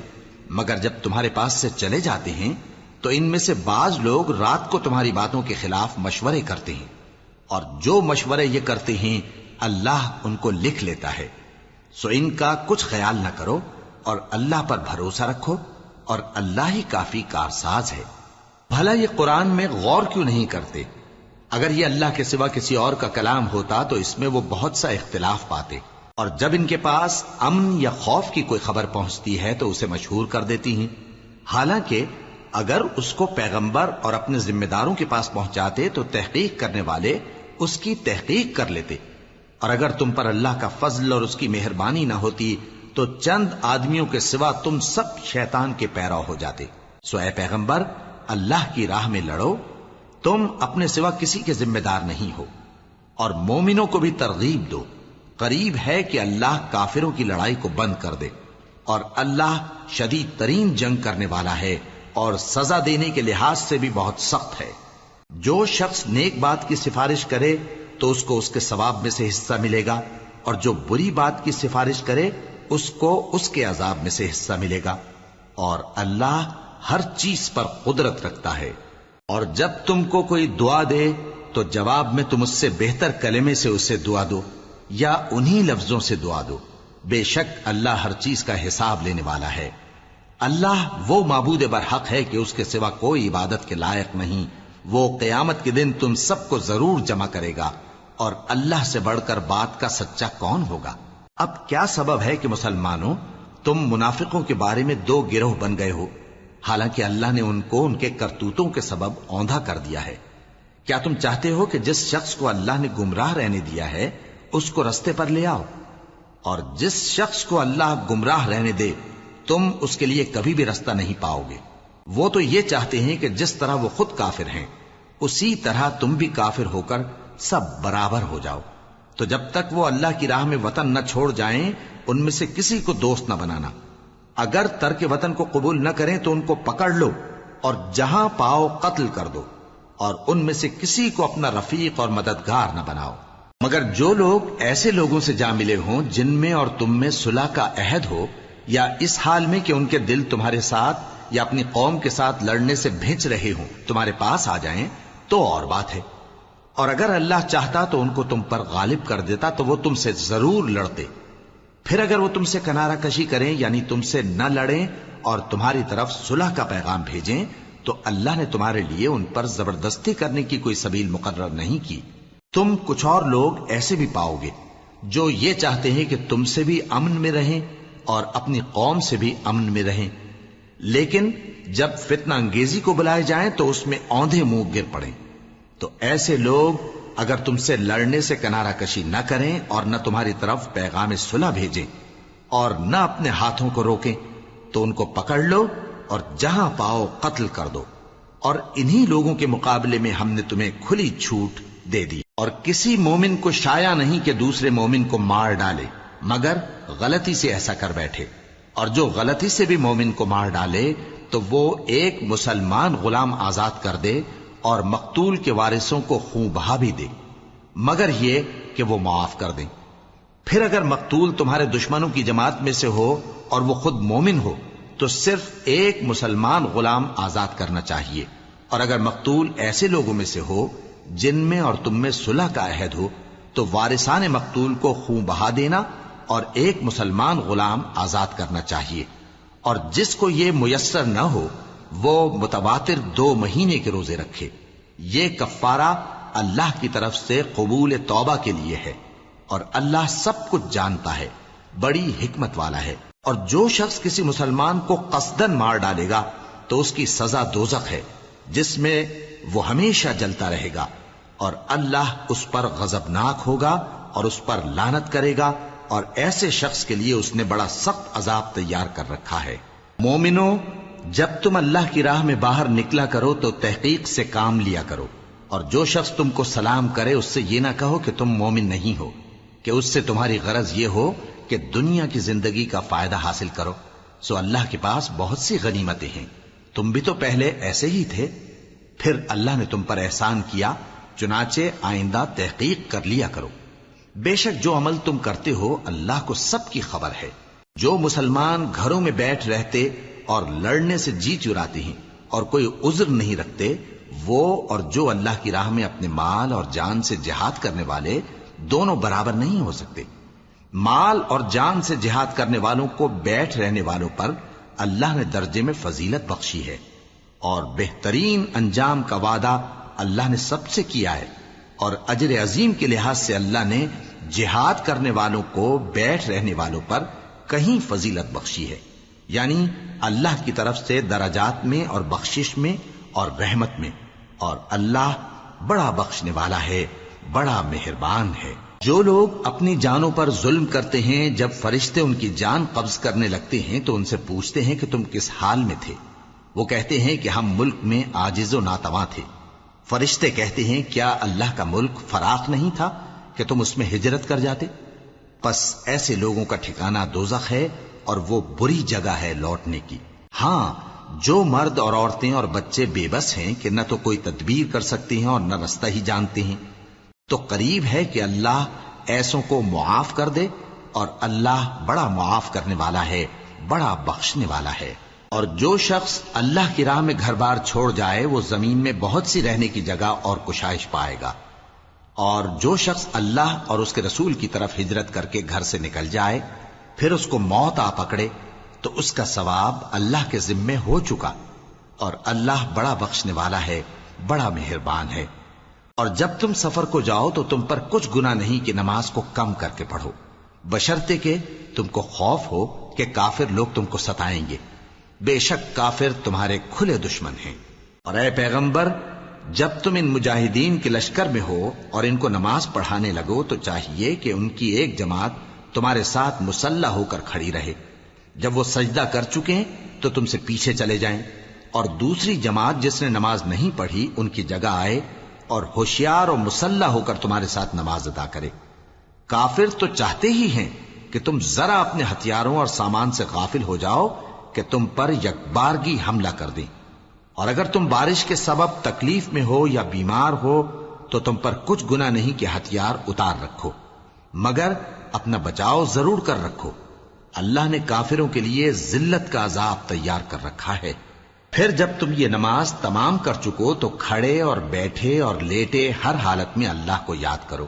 مگر جب تمہارے پاس سے چلے جاتے ہیں تو ان میں سے بعض لوگ رات کو تمہاری باتوں کے خلاف مشورے کرتے ہیں، اور جو مشورے یہ کرتے ہیں اللہ ان کو لکھ لیتا ہے. سو ان کا کچھ خیال نہ کرو اور اللہ پر بھروسہ رکھو، اور اللہ ہی کافی کارساز ہے. بھلا یہ قرآن میں غور کیوں نہیں کرتے؟ اگر یہ اللہ کے سوا کسی اور کا کلام ہوتا تو اس میں وہ بہت سا اختلاف پاتے. اور جب ان کے پاس امن یا خوف کی کوئی خبر پہنچتی ہے تو اسے مشہور کر دیتی ہیں، حالانکہ اگر اس کو پیغمبر اور اپنے ذمہ داروں کے پاس پہنچاتے تو تحقیق کرنے والے اس کی تحقیق کر لیتے، اور اگر تم پر اللہ کا فضل اور اس کی مہربانی نہ ہوتی تو چند آدمیوں کے سوا تم سب شیطان کے پیرو ہو جاتے۔ سو اے پیغمبر، اللہ کی راہ میں لڑو، تم اپنے سوا کسی کے ذمہ دار نہیں ہو، اور مومنوں کو بھی ترغیب دو۔ قریب ہے کہ اللہ کافروں کی لڑائی کو بند کر دے، اور اللہ شدید ترین جنگ کرنے والا ہے اور سزا دینے کے لحاظ سے بھی بہت سخت ہے۔ جو شخص نیک بات کی سفارش کرے تو اس کو اس کے ثواب میں سے حصہ ملے گا، اور جو بری بات کی سفارش کرے اس کو اس کے عذاب میں سے حصہ ملے گا، اور اللہ ہر چیز پر قدرت رکھتا ہے۔ اور جب تم کو کوئی دعا دے تو جواب میں تم اس سے بہتر کلمے سے اسے دعا دو یا انہی لفظوں سے دعا دو، بے شک اللہ ہر چیز کا حساب لینے والا ہے۔ اللہ وہ معبود برحق ہے کہ اس کے سوا کوئی عبادت کے لائق نہیں۔ وہ قیامت کے دن تم سب کو ضرور جمع کرے گا، اور اللہ سے بڑھ کر بات کا سچا کون ہوگا؟ اب کیا سبب ہے کہ مسلمانوں تم منافقوں کے بارے میں دو گروہ بن گئے ہو، حالانکہ اللہ نے ان کو ان کے کرتوتوں کے سبب اوندھا کر دیا ہے؟ کیا تم چاہتے ہو کہ جس شخص کو اللہ نے گمراہ رہنے دیا ہے اس کو رستے پر لے آؤ، اور جس شخص کو اللہ گمراہ رہنے دے تم اس کے لیے کبھی بھی رستہ نہیں پاؤ گے؟ وہ تو یہ چاہتے ہیں کہ جس طرح وہ خود کافر ہیں اسی طرح تم بھی کافر ہو کر سب برابر ہو جاؤ۔ تو جب تک وہ اللہ کی راہ میں وطن نہ چھوڑ جائیں ان میں سے کسی کو دوست نہ بنانا۔ اگر ترک وطن کو قبول نہ کریں تو ان کو پکڑ لو اور جہاں پاؤ قتل کر دو، اور ان میں سے کسی کو اپنا رفیق اور مددگار نہ بناؤ، مگر جو لوگ ایسے لوگوں سے جا ملے ہوں جن میں اور تم میں صلح کا عہد ہو، یا اس حال میں کہ ان کے دل تمہارے ساتھ یا اپنی قوم کے ساتھ لڑنے سے بھج رہے ہوں تمہارے پاس آ جائیں تو اور بات ہے۔ اور اگر اللہ چاہتا تو ان کو تم پر غالب کر دیتا تو وہ تم سے ضرور لڑتے۔ پھر اگر وہ تم سے کنارہ کشی کریں یعنی تم سے نہ لڑیں اور تمہاری طرف صلح کا پیغام بھیجیں تو اللہ نے تمہارے لیے ان پر زبردستی کرنے کی کوئی سبیل مقرر نہیں کی۔ تم کچھ اور لوگ ایسے بھی پاؤ گے جو یہ چاہتے ہیں کہ تم سے بھی امن میں رہیں اور اپنی قوم سے بھی امن میں رہیں، لیکن جب فتنہ انگیزی کو بلائے جائیں تو اس میں اوندھے منہ گر پڑیں۔ تو ایسے لوگ اگر تم سے لڑنے سے کنارہ کشی نہ کریں اور نہ تمہاری طرف پیغام صلح بھیجیں اور نہ اپنے ہاتھوں کو روکیں تو ان کو پکڑ لو اور جہاں پاؤ قتل کر دو، اور انہی لوگوں کے مقابلے میں ہم نے تمہیں کھلی چھوٹ دے دی۔ اور کسی مومن کو شایع نہیں کہ دوسرے مومن کو مار ڈالے مگر غلطی سے ایسا کر بیٹھے، اور جو غلطی سے بھی مومن کو مار ڈالے تو وہ ایک مسلمان غلام آزاد کر دے اور مقتول کے وارثوں کو خون بہا بھی دے، مگر یہ کہ وہ معاف کر دیں۔ پھر اگر مقتول تمہارے دشمنوں کی جماعت میں سے ہو اور وہ خود مومن ہو تو صرف ایک مسلمان غلام آزاد کرنا چاہیے، اور اگر مقتول ایسے لوگوں میں سے ہو جن میں اور تم میں صلح کا عہد ہو تو وارثان مقتول کو خون بہا دینا اور ایک مسلمان غلام آزاد کرنا چاہیے، اور جس کو یہ میسر نہ ہو وہ متواتر 2 مہینے کے روزے رکھے۔ یہ کفارہ اللہ کی طرف سے قبول توبہ کے لیے ہے، اور اللہ سب کچھ جانتا ہے، بڑی حکمت والا ہے۔ اور جو شخص کسی مسلمان کو قصدن مار ڈالے گا تو اس کی سزا دوزخ ہے جس میں وہ ہمیشہ جلتا رہے گا، اور اللہ اس پر غضبناک ہوگا اور اس پر لعنت کرے گا، اور ایسے شخص کے لیے اس نے بڑا سخت عذاب تیار کر رکھا ہے۔ مومنو، جب تم اللہ کی راہ میں باہر نکلا کرو تو تحقیق سے کام لیا کرو، اور جو شخص تم کو سلام کرے اس سے یہ نہ کہو کہ تم مومن نہیں ہو، کہ اس سے تمہاری غرض یہ ہو کہ دنیا کی زندگی کا فائدہ حاصل کرو۔ سو اللہ کے پاس بہت سی غنیمتیں ہیں، تم بھی تو پہلے ایسے ہی تھے، پھر اللہ نے تم پر احسان کیا، چنانچہ آئندہ تحقیق کر لیا کرو۔ بے شک جو عمل تم کرتے ہو اللہ کو سب کی خبر ہے۔ جو مسلمان گھروں میں بیٹھ رہتے اور لڑنے سے جی چراتے ہیں اور کوئی عذر نہیں رکھتے، وہ اور جو اللہ کی راہ میں اپنے مال اور جان سے جہاد کرنے والے دونوں برابر نہیں ہو سکتے۔ مال اور جان سے جہاد کرنے والوں کو بیٹھ رہنے والوں پر اللہ نے درجے میں فضیلت بخشی ہے، اور بہترین انجام کا وعدہ اللہ نے سب سے کیا ہے، اور اجر عظیم کے لحاظ سے اللہ نے جہاد کرنے والوں کو بیٹھ رہنے والوں پر کہیں فضیلت بخشی ہے، یعنی اللہ کی طرف سے درجات میں اور بخشش میں اور رحمت میں، اور اللہ بڑا بخشنے والا ہے، بڑا مہربان ہے۔ جو لوگ اپنی جانوں پر ظلم کرتے ہیں، جب فرشتے ان کی جان قبض کرنے لگتے ہیں تو ان سے پوچھتے ہیں کہ تم کس حال میں تھے؟ وہ کہتے ہیں کہ ہم ملک میں عاجز و ناتواں تھے۔ فرشتے کہتے ہیں کیا اللہ کا ملک فراخ نہیں تھا کہ تم اس میں ہجرت کر جاتے؟ پس ایسے لوگوں کا ٹھکانہ دوزخ ہے اور وہ بری جگہ ہے لوٹنے کی۔ ہاں، جو مرد اور عورتیں اور بچے بے بس ہیں کہ نہ تو کوئی تدبیر کر سکتے ہیں اور نہ رستہ ہی جانتے ہیں، تو قریب ہے کہ اللہ ایسوں کو معاف کر دے، اور اللہ بڑا معاف کرنے والا ہے، بڑا بخشنے والا ہے۔ اور جو شخص اللہ کی راہ میں گھر بار چھوڑ جائے وہ زمین میں بہت سی رہنے کی جگہ اور کشائش پائے گا، اور جو شخص اللہ اور اس کے رسول کی طرف ہجرت کر کے گھر سے نکل جائے پھر اس کو موت آ پکڑے تو اس کا ثواب اللہ کے ذمے ہو چکا، اور اللہ بڑا بخشنے والا ہے، بڑا مہربان ہے۔ اور جب تم سفر کو جاؤ تو تم پر کچھ گناہ نہیں کہ نماز کو کم کر کے پڑھو، بشرطے کہ تم کو خوف ہو کہ کافر لوگ تم کو ستائیں گے، بے شک کافر تمہارے کھلے دشمن ہیں۔ اور اے پیغمبر، جب تم ان مجاہدین کے لشکر میں ہو اور ان کو نماز پڑھانے لگو تو چاہیے کہ ان کی ایک جماعت تمہارے ساتھ مسلح ہو کر کھڑی رہے، جب وہ سجدہ کر چکے تو تم سے پیچھے چلے جائیں، اور دوسری جماعت جس نے نماز نہیں پڑھی ان کی جگہ آئے اور ہوشیار اور مسلح ہو کر تمہارے ساتھ نماز ادا کرے۔ کافر تو چاہتے ہی ہیں کہ تم ذرا اپنے ہتھیاروں اور سامان سے غافل ہو جاؤ کہ تم پر یکبارگی حملہ کر دیں، اور اگر تم بارش کے سبب تکلیف میں ہو یا بیمار ہو تو تم پر کچھ گناہ نہیں کہ ہتھیار اتار رکھو، مگر اپنا بچاؤ ضرور کر رکھو۔ اللہ نے کافروں کے لیے ذلت کا عذاب تیار کر رکھا ہے۔ پھر جب تم یہ نماز تمام کر چکو تو کھڑے اور بیٹھے اور لیٹے ہر حالت میں اللہ کو یاد کرو۔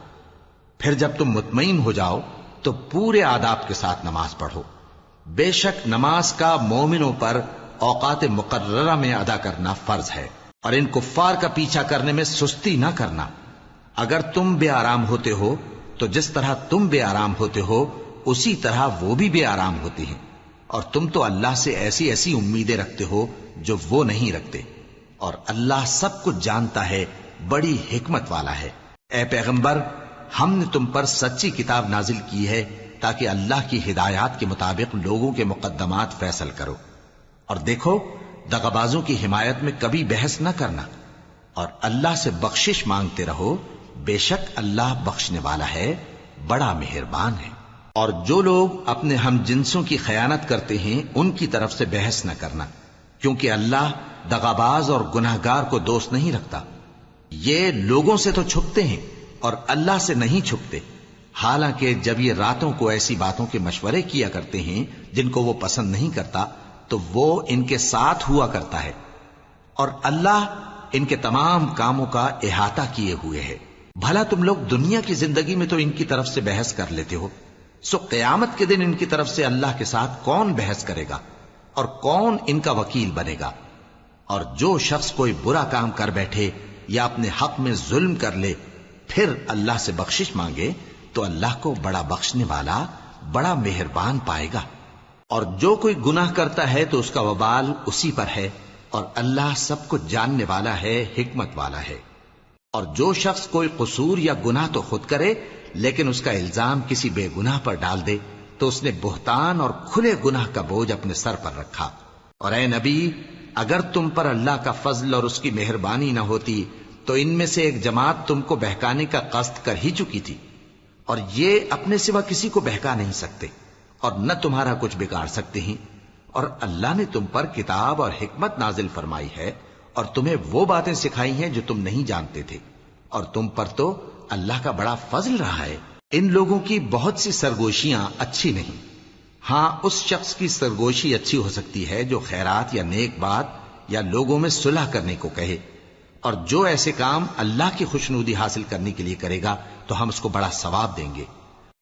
پھر جب تم مطمئن ہو جاؤ تو پورے آداب کے ساتھ نماز پڑھو۔ بے شک نماز کا مومنوں پر اوقات مقررہ میں ادا کرنا فرض ہے، اور ان کفار کا پیچھا کرنے میں سستی نہ کرنا۔ اگر تم بے آرام ہوتے ہو تو جس طرح تم بے آرام ہوتے ہو اسی طرح وہ بھی بے آرام ہوتے ہیں، اور تم تو اللہ سے ایسی ایسی امیدیں رکھتے ہو جو وہ نہیں رکھتے، اور اللہ سب کچھ جانتا ہے، بڑی حکمت والا ہے۔ اے پیغمبر، ہم نے تم پر سچی کتاب نازل کی ہے تاکہ اللہ کی ہدایات کے مطابق لوگوں کے مقدمات فیصل کرو، اور دیکھو دغابازوں کی حمایت میں کبھی بحث نہ کرنا، اور اللہ سے بخشش مانگتے رہو، بے شک اللہ بخشنے والا ہے، بڑا مہربان ہے۔ اور جو لوگ اپنے ہم جنسوں کی خیانت کرتے ہیں ان کی طرف سے بحث نہ کرنا، کیونکہ اللہ دغاباز اور گناہگار کو دوست نہیں رکھتا۔ یہ لوگوں سے تو چھپتے ہیں اور اللہ سے نہیں چھپتے، حالانکہ جب یہ راتوں کو ایسی باتوں کے مشورے کیا کرتے ہیں جن کو وہ پسند نہیں کرتا تو وہ ان کے ساتھ ہوا کرتا ہے، اور اللہ ان کے تمام کاموں کا احاطہ کیے ہوئے ہے۔ بھلا تم لوگ دنیا کی زندگی میں تو ان کی طرف سے بحث کر لیتے ہو، سو قیامت کے دن ان کی طرف سے اللہ کے ساتھ کون بحث کرے گا اور کون ان کا وکیل بنے گا؟ اور جو شخص کوئی برا کام کر بیٹھے یا اپنے حق میں ظلم کر لے پھر اللہ سے بخشش مانگے تو اللہ کو بڑا بخشنے والا، بڑا مہربان پائے گا۔ اور جو کوئی گناہ کرتا ہے تو اس کا وبال اسی پر ہے، اور اللہ سب کچھ جاننے والا ہے، حکمت والا ہے۔ اور جو شخص کوئی قصور یا گناہ تو خود کرے لیکن اس کا الزام کسی بے گناہ پر ڈال دے تو اس نے بہتان اور کھلے گناہ کا بوجھ اپنے سر پر رکھا۔ اور اے نبی، اگر تم پر اللہ کا فضل اور اس کی مہربانی نہ ہوتی تو ان میں سے ایک جماعت تم کو بہکانے کا قصد کر ہی چکی تھی، اور یہ اپنے سوا کسی کو بہکا نہیں سکتے اور نہ تمہارا کچھ بگاڑ سکتے ہیں۔ اور اللہ نے تم پر کتاب اور حکمت نازل فرمائی ہے اور تمہیں وہ باتیں سکھائی ہیں جو تم نہیں جانتے تھے، اور تم پر تو اللہ کا بڑا فضل رہا ہے۔ ان لوگوں کی بہت سی سرگوشیاں اچھی نہیں، ہاں اس شخص کی سرگوشی اچھی ہو سکتی ہے جو خیرات یا نیک بات یا لوگوں میں صلح کرنے کو کہے، اور جو ایسے کام اللہ کی خوشنودی حاصل کرنے کے لیے کرے گا تو ہم اس کو بڑا ثواب دیں گے۔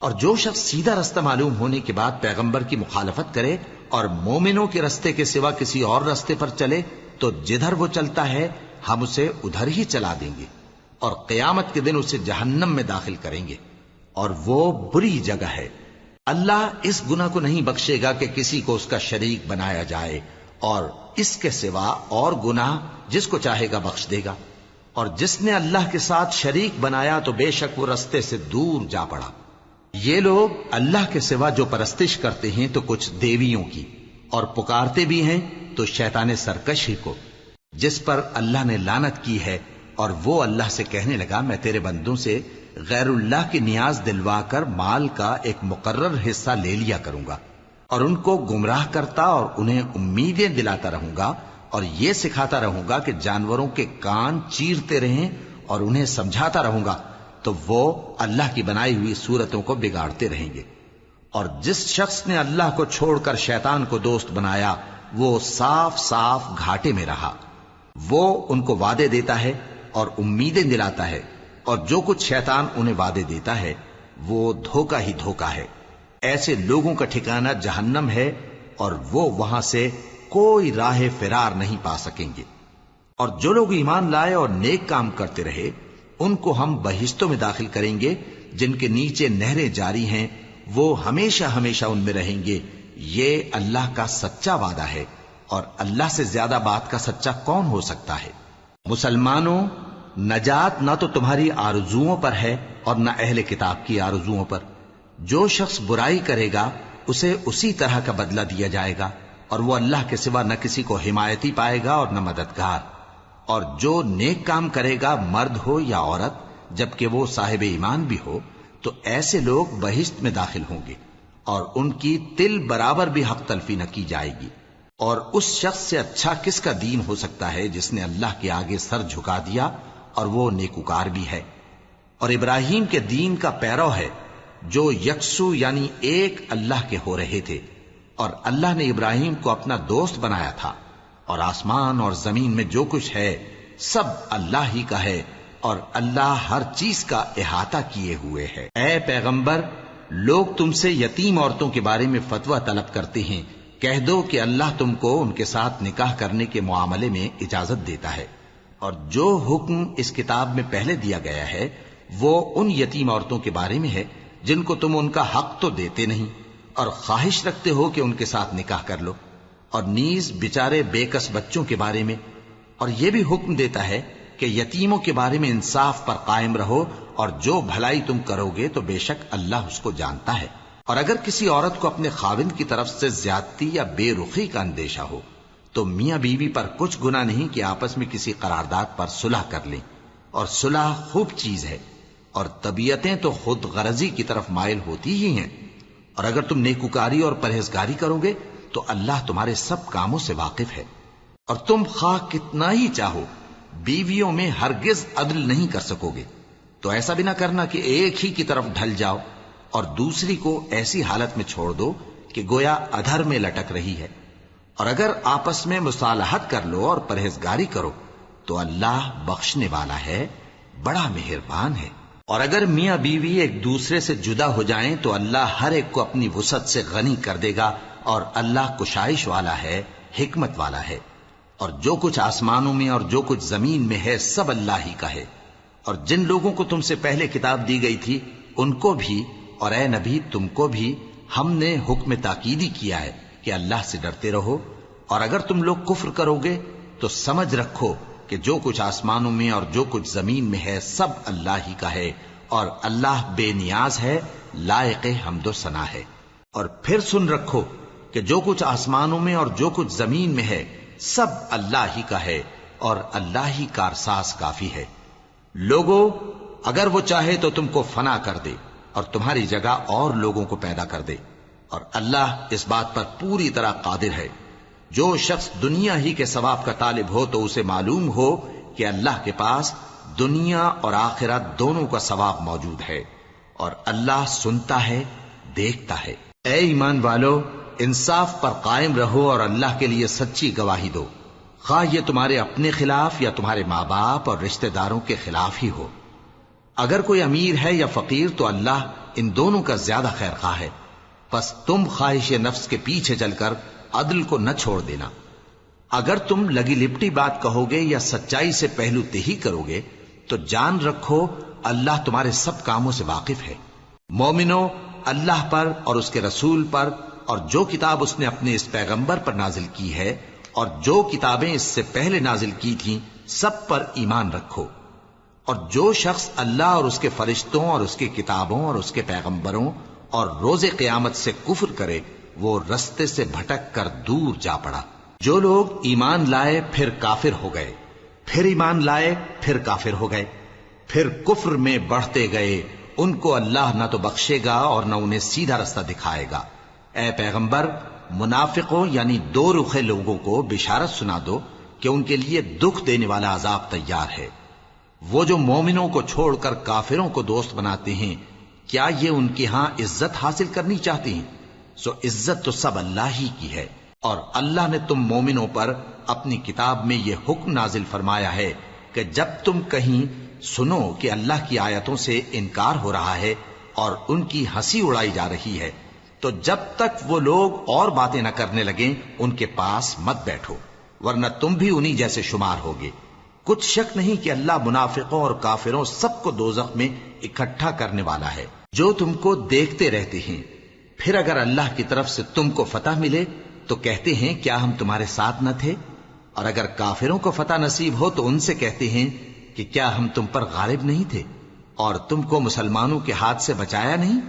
اور جو شخص سیدھا رستہ معلوم ہونے کے بعد پیغمبر کی مخالفت کرے اور مومنوں کے رستے کے سوا کسی اور رستے پر چلے تو جدھر وہ چلتا ہے ہم اسے ادھر ہی چلا دیں گے، اور قیامت کے دن اسے جہنم میں داخل کریں گے، اور وہ بری جگہ ہے۔ اللہ اس گناہ کو نہیں بخشے گا کہ کسی کو اس کا شریک بنایا جائے، اور اس کے سوا اور گناہ جس کو چاہے گا بخش دے گا۔ اور جس نے اللہ کے ساتھ شریک بنایا تو بے شک وہ رستے سے دور جا پڑا۔ یہ لوگ اللہ کے سوا جو پرستش کرتے ہیں تو کچھ دیویوں کی، اور پکارتے بھی ہیں تو شیطان سرکش ہی کو، جس پر اللہ نے لعنت کی ہے۔ اور وہ اللہ سے کہنے لگا میں تیرے بندوں سے غیر اللہ کی نیاز دلوا کر مال کا ایک مقرر حصہ لے لیا کروں گا، اور ان کو گمراہ کرتا اور انہیں امیدیں دلاتا رہوں گا، اور یہ سکھاتا رہوں گا کہ جانوروں کے کان چیرتے رہیں، اور انہیں سمجھاتا رہوں گا تو وہ اللہ کی بنائی ہوئی صورتوں کو بگاڑتے رہیں گے۔ اور جس شخص نے اللہ کو چھوڑ کر شیطان کو دوست بنایا وہ صاف صاف گھاٹے میں رہا۔ وہ ان کو وعدے دیتا ہے اور امیدیں دلاتا ہے، اور جو کچھ شیطان انہیں وعدے دیتا ہے وہ دھوکہ ہی دھوکہ ہے۔ ایسے لوگوں کا ٹھکانہ جہنم ہے، اور وہ وہاں سے کوئی راہ فرار نہیں پا سکیں گے۔ اور جو لوگ ایمان لائے اور نیک کام کرتے رہے ان کو ہم بہشتوں میں داخل کریں گے جن کے نیچے نہریں جاری ہیں، وہ ہمیشہ ہمیشہ ان میں رہیں گے۔ یہ اللہ کا سچا وعدہ ہے، اور اللہ سے زیادہ بات کا سچا کون ہو سکتا ہے؟ مسلمانوں، نجات نہ تو تمہاری آرزوؤں پر ہے اور نہ اہل کتاب کی آرزوؤں پر۔ جو شخص برائی کرے گا اسے اسی طرح کا بدلہ دیا جائے گا، اور وہ اللہ کے سوا نہ کسی کو حمایتی پائے گا اور نہ مددگار۔ اور جو نیک کام کرے گا مرد ہو یا عورت جبکہ وہ صاحب ایمان بھی ہو تو ایسے لوگ بہشت میں داخل ہوں گے، اور ان کی تل برابر بھی حق تلفی نہ کی جائے گی۔ اور اس شخص سے اچھا کس کا دین ہو سکتا ہے جس نے اللہ کے آگے سر جھکا دیا اور وہ نیکوکار بھی ہے۔ اور ابراہیم کے دین کا پیرو ہے جو یکسو یعنی ایک اللہ کے ہو رہے تھے، اور اللہ نے ابراہیم کو اپنا دوست بنایا تھا۔ اور آسمان اور زمین میں جو کچھ ہے سب اللہ ہی کا ہے، اور اللہ ہر چیز کا احاطہ کیے ہوئے ہے۔ اے پیغمبر، لوگ تم سے یتیم عورتوں کے بارے میں فتویٰ طلب کرتے ہیں، کہہ دو کہ اللہ تم کو ان کے ساتھ نکاح کرنے کے معاملے میں اجازت دیتا ہے، اور جو حکم اس کتاب میں پہلے دیا گیا ہے وہ ان یتیم عورتوں کے بارے میں ہے جن کو تم ان کا حق تو دیتے نہیں، اور خواہش رکھتے ہو کہ ان کے ساتھ نکاح کر لو، اور نیز بیچارے بے کس بچوں کے بارے میں۔ اور یہ بھی حکم دیتا ہے کہ یتیموں کے بارے میں انصاف پر قائم رہو، اور جو بھلائی تم کرو گے تو بے شک اللہ اس کو جانتا ہے۔ اور اگر کسی عورت کو اپنے خاوند کی طرف سے زیادتی یا بے رخی کا اندیشہ ہو تو میاں بیوی پر کچھ گناہ نہیں کہ آپس میں کسی قرارداد پر صلح کر لیں، اور صلح خوب چیز ہے، اور طبیعتیں تو خود غرضی کی طرف مائل ہوتی ہی ہیں۔ اور اگر تم نیکوکاری اور پرہیزگاری کرو گے تو اللہ تمہارے سب کاموں سے واقف ہے۔ اور تم خواہ کتنا ہی چاہو بیویوں میں ہرگز عدل نہیں کر سکو گے، تو ایسا بھی نہ کرنا کہ ایک ہی کی طرف ڈھل جاؤ اور دوسری کو ایسی حالت میں چھوڑ دو کہ گویا ادھر میں لٹک رہی ہے۔ اور اگر آپس میں مصالحت کر لو اور پرہیزگاری کرو تو اللہ بخشنے والا ہے، بڑا مہربان ہے۔ اور اگر میاں بیوی ایک دوسرے سے جدا ہو جائیں تو اللہ ہر ایک کو اپنی وسعت سے غنی کر دے گا، اور اللہ کشائش والا ہے، حکمت والا ہے۔ اور جو کچھ آسمانوں میں اور جو کچھ زمین میں ہے سب اللہ ہی کا ہے۔ اور جن لوگوں کو تم سے پہلے کتاب دی گئی تھی ان کو بھی اور اے نبی تم کو بھی ہم نے حکم تاکیدی کیا ہے کہ اللہ سے ڈرتے رہو، اور اگر تم لوگ کفر کرو گے تو سمجھ رکھو کہ جو کچھ آسمانوں میں اور جو کچھ زمین میں ہے سب اللہ ہی کا ہے، اور اللہ بے نیاز ہے، لائق حمد و ثنا ہے۔ اور پھر سن رکھو کہ جو کچھ آسمانوں میں اور جو کچھ زمین میں ہے سب اللہ ہی کا ہے، اور اللہ ہی کارساز کافی ہے۔ لوگو، اگر وہ چاہے تو تم کو فنا کر دے اور تمہاری جگہ اور لوگوں کو پیدا کر دے، اور اللہ اس بات پر پوری طرح قادر ہے۔ جو شخص دنیا ہی کے ثواب کا طالب ہو تو اسے معلوم ہو کہ اللہ کے پاس دنیا اور آخرت دونوں کا ثواب موجود ہے، اور اللہ سنتا ہے، دیکھتا ہے۔ اے ایمان والو، انصاف پر قائم رہو اور اللہ کے لیے سچی گواہی دو، خواہ یہ تمہارے اپنے خلاف یا تمہارے ماں باپ اور رشتہ داروں کے خلاف ہی ہو۔ اگر کوئی امیر ہے یا فقیر تو اللہ ان دونوں کا زیادہ خیر خواہ ہے، پس تم خواہش نفس کے پیچھے چل کر عدل کو نہ چھوڑ دینا۔ اگر تم لگی لپٹی بات کہو گے یا سچائی سے پہلو تہی کرو گے تو جان رکھو اللہ تمہارے سب کاموں سے واقف ہے۔ مومنو، اللہ پر اور اس کے رسول پر اور جو کتاب اس نے اپنے اس پیغمبر پر نازل کی ہے اور جو کتابیں اس سے پہلے نازل کی تھیں سب پر ایمان رکھو، اور جو شخص اللہ اور اس کے فرشتوں اور اس کی کتابوں اور اس کے پیغمبروں اور روز قیامت سے کفر کرے وہ رستے سے بھٹک کر دور جا پڑا۔ جو لوگ ایمان لائے پھر کافر ہو گئے، پھر ایمان لائے پھر کافر ہو گئے، پھر کفر میں بڑھتے گئے، ان کو اللہ نہ تو بخشے گا اور نہ انہیں سیدھا رستہ دکھائے گا۔ اے پیغمبر، منافقوں یعنی دو رخے لوگوں کو بشارت سنا دو کہ ان کے لیے دکھ دینے والا عذاب تیار ہے۔ وہ جو مومنوں کو چھوڑ کر کافروں کو دوست بناتے ہیں، کیا یہ ان کے ہاں عزت حاصل کرنی چاہتے ہیں؟ سو عزت تو سب اللہ ہی کی ہے۔ اور اللہ نے تم مومنوں پر اپنی کتاب میں یہ حکم نازل فرمایا ہے کہ جب تم کہیں سنو کہ اللہ کی آیتوں سے انکار ہو رہا ہے اور ان کی ہنسی اڑائی جا رہی ہے، تو جب تک وہ لوگ اور باتیں نہ کرنے لگیں ان کے پاس مت بیٹھو، ورنہ تم بھی انہی جیسے شمار ہوگے۔ کچھ شک نہیں کہ اللہ منافقوں اور کافروں سب کو دوزخ میں اکٹھا کرنے والا ہے، جو تم کو دیکھتے رہتے ہیں۔ پھر اگر اللہ کی طرف سے تم کو فتح ملے تو کہتے ہیں کیا ہم تمہارے ساتھ نہ تھے؟ اور اگر کافروں کو فتح نصیب ہو تو ان سے کہتے ہیں کہ کیا ہم تم پر غالب نہیں تھے اور تم کو مسلمانوں کے ہاتھ سے بچایا نہیں؟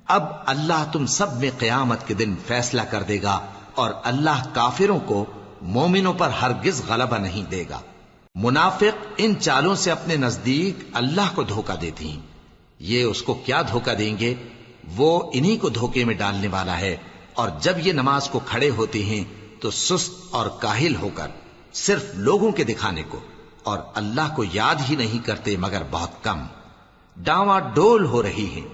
اب اللہ تم سب میں قیامت کے دن فیصلہ کر دے گا، اور اللہ کافروں کو مومنوں پر ہرگز غلبہ نہیں دے گا۔ منافق ان چالوں سے اپنے نزدیک اللہ کو دھوکہ دیتی ہیں، یہ اس کو کیا دھوکہ دیں گے؟ وہ انہی کو دھوکے میں ڈالنے والا ہے۔ اور جب یہ نماز کو کھڑے ہوتے ہیں تو سست اور کاہل ہو کر صرف لوگوں کے دکھانے کو اور اللہ کو یاد ہی نہیں کرتے مگر بہت کم۔ ڈاواں ڈول ہو رہی ہیں،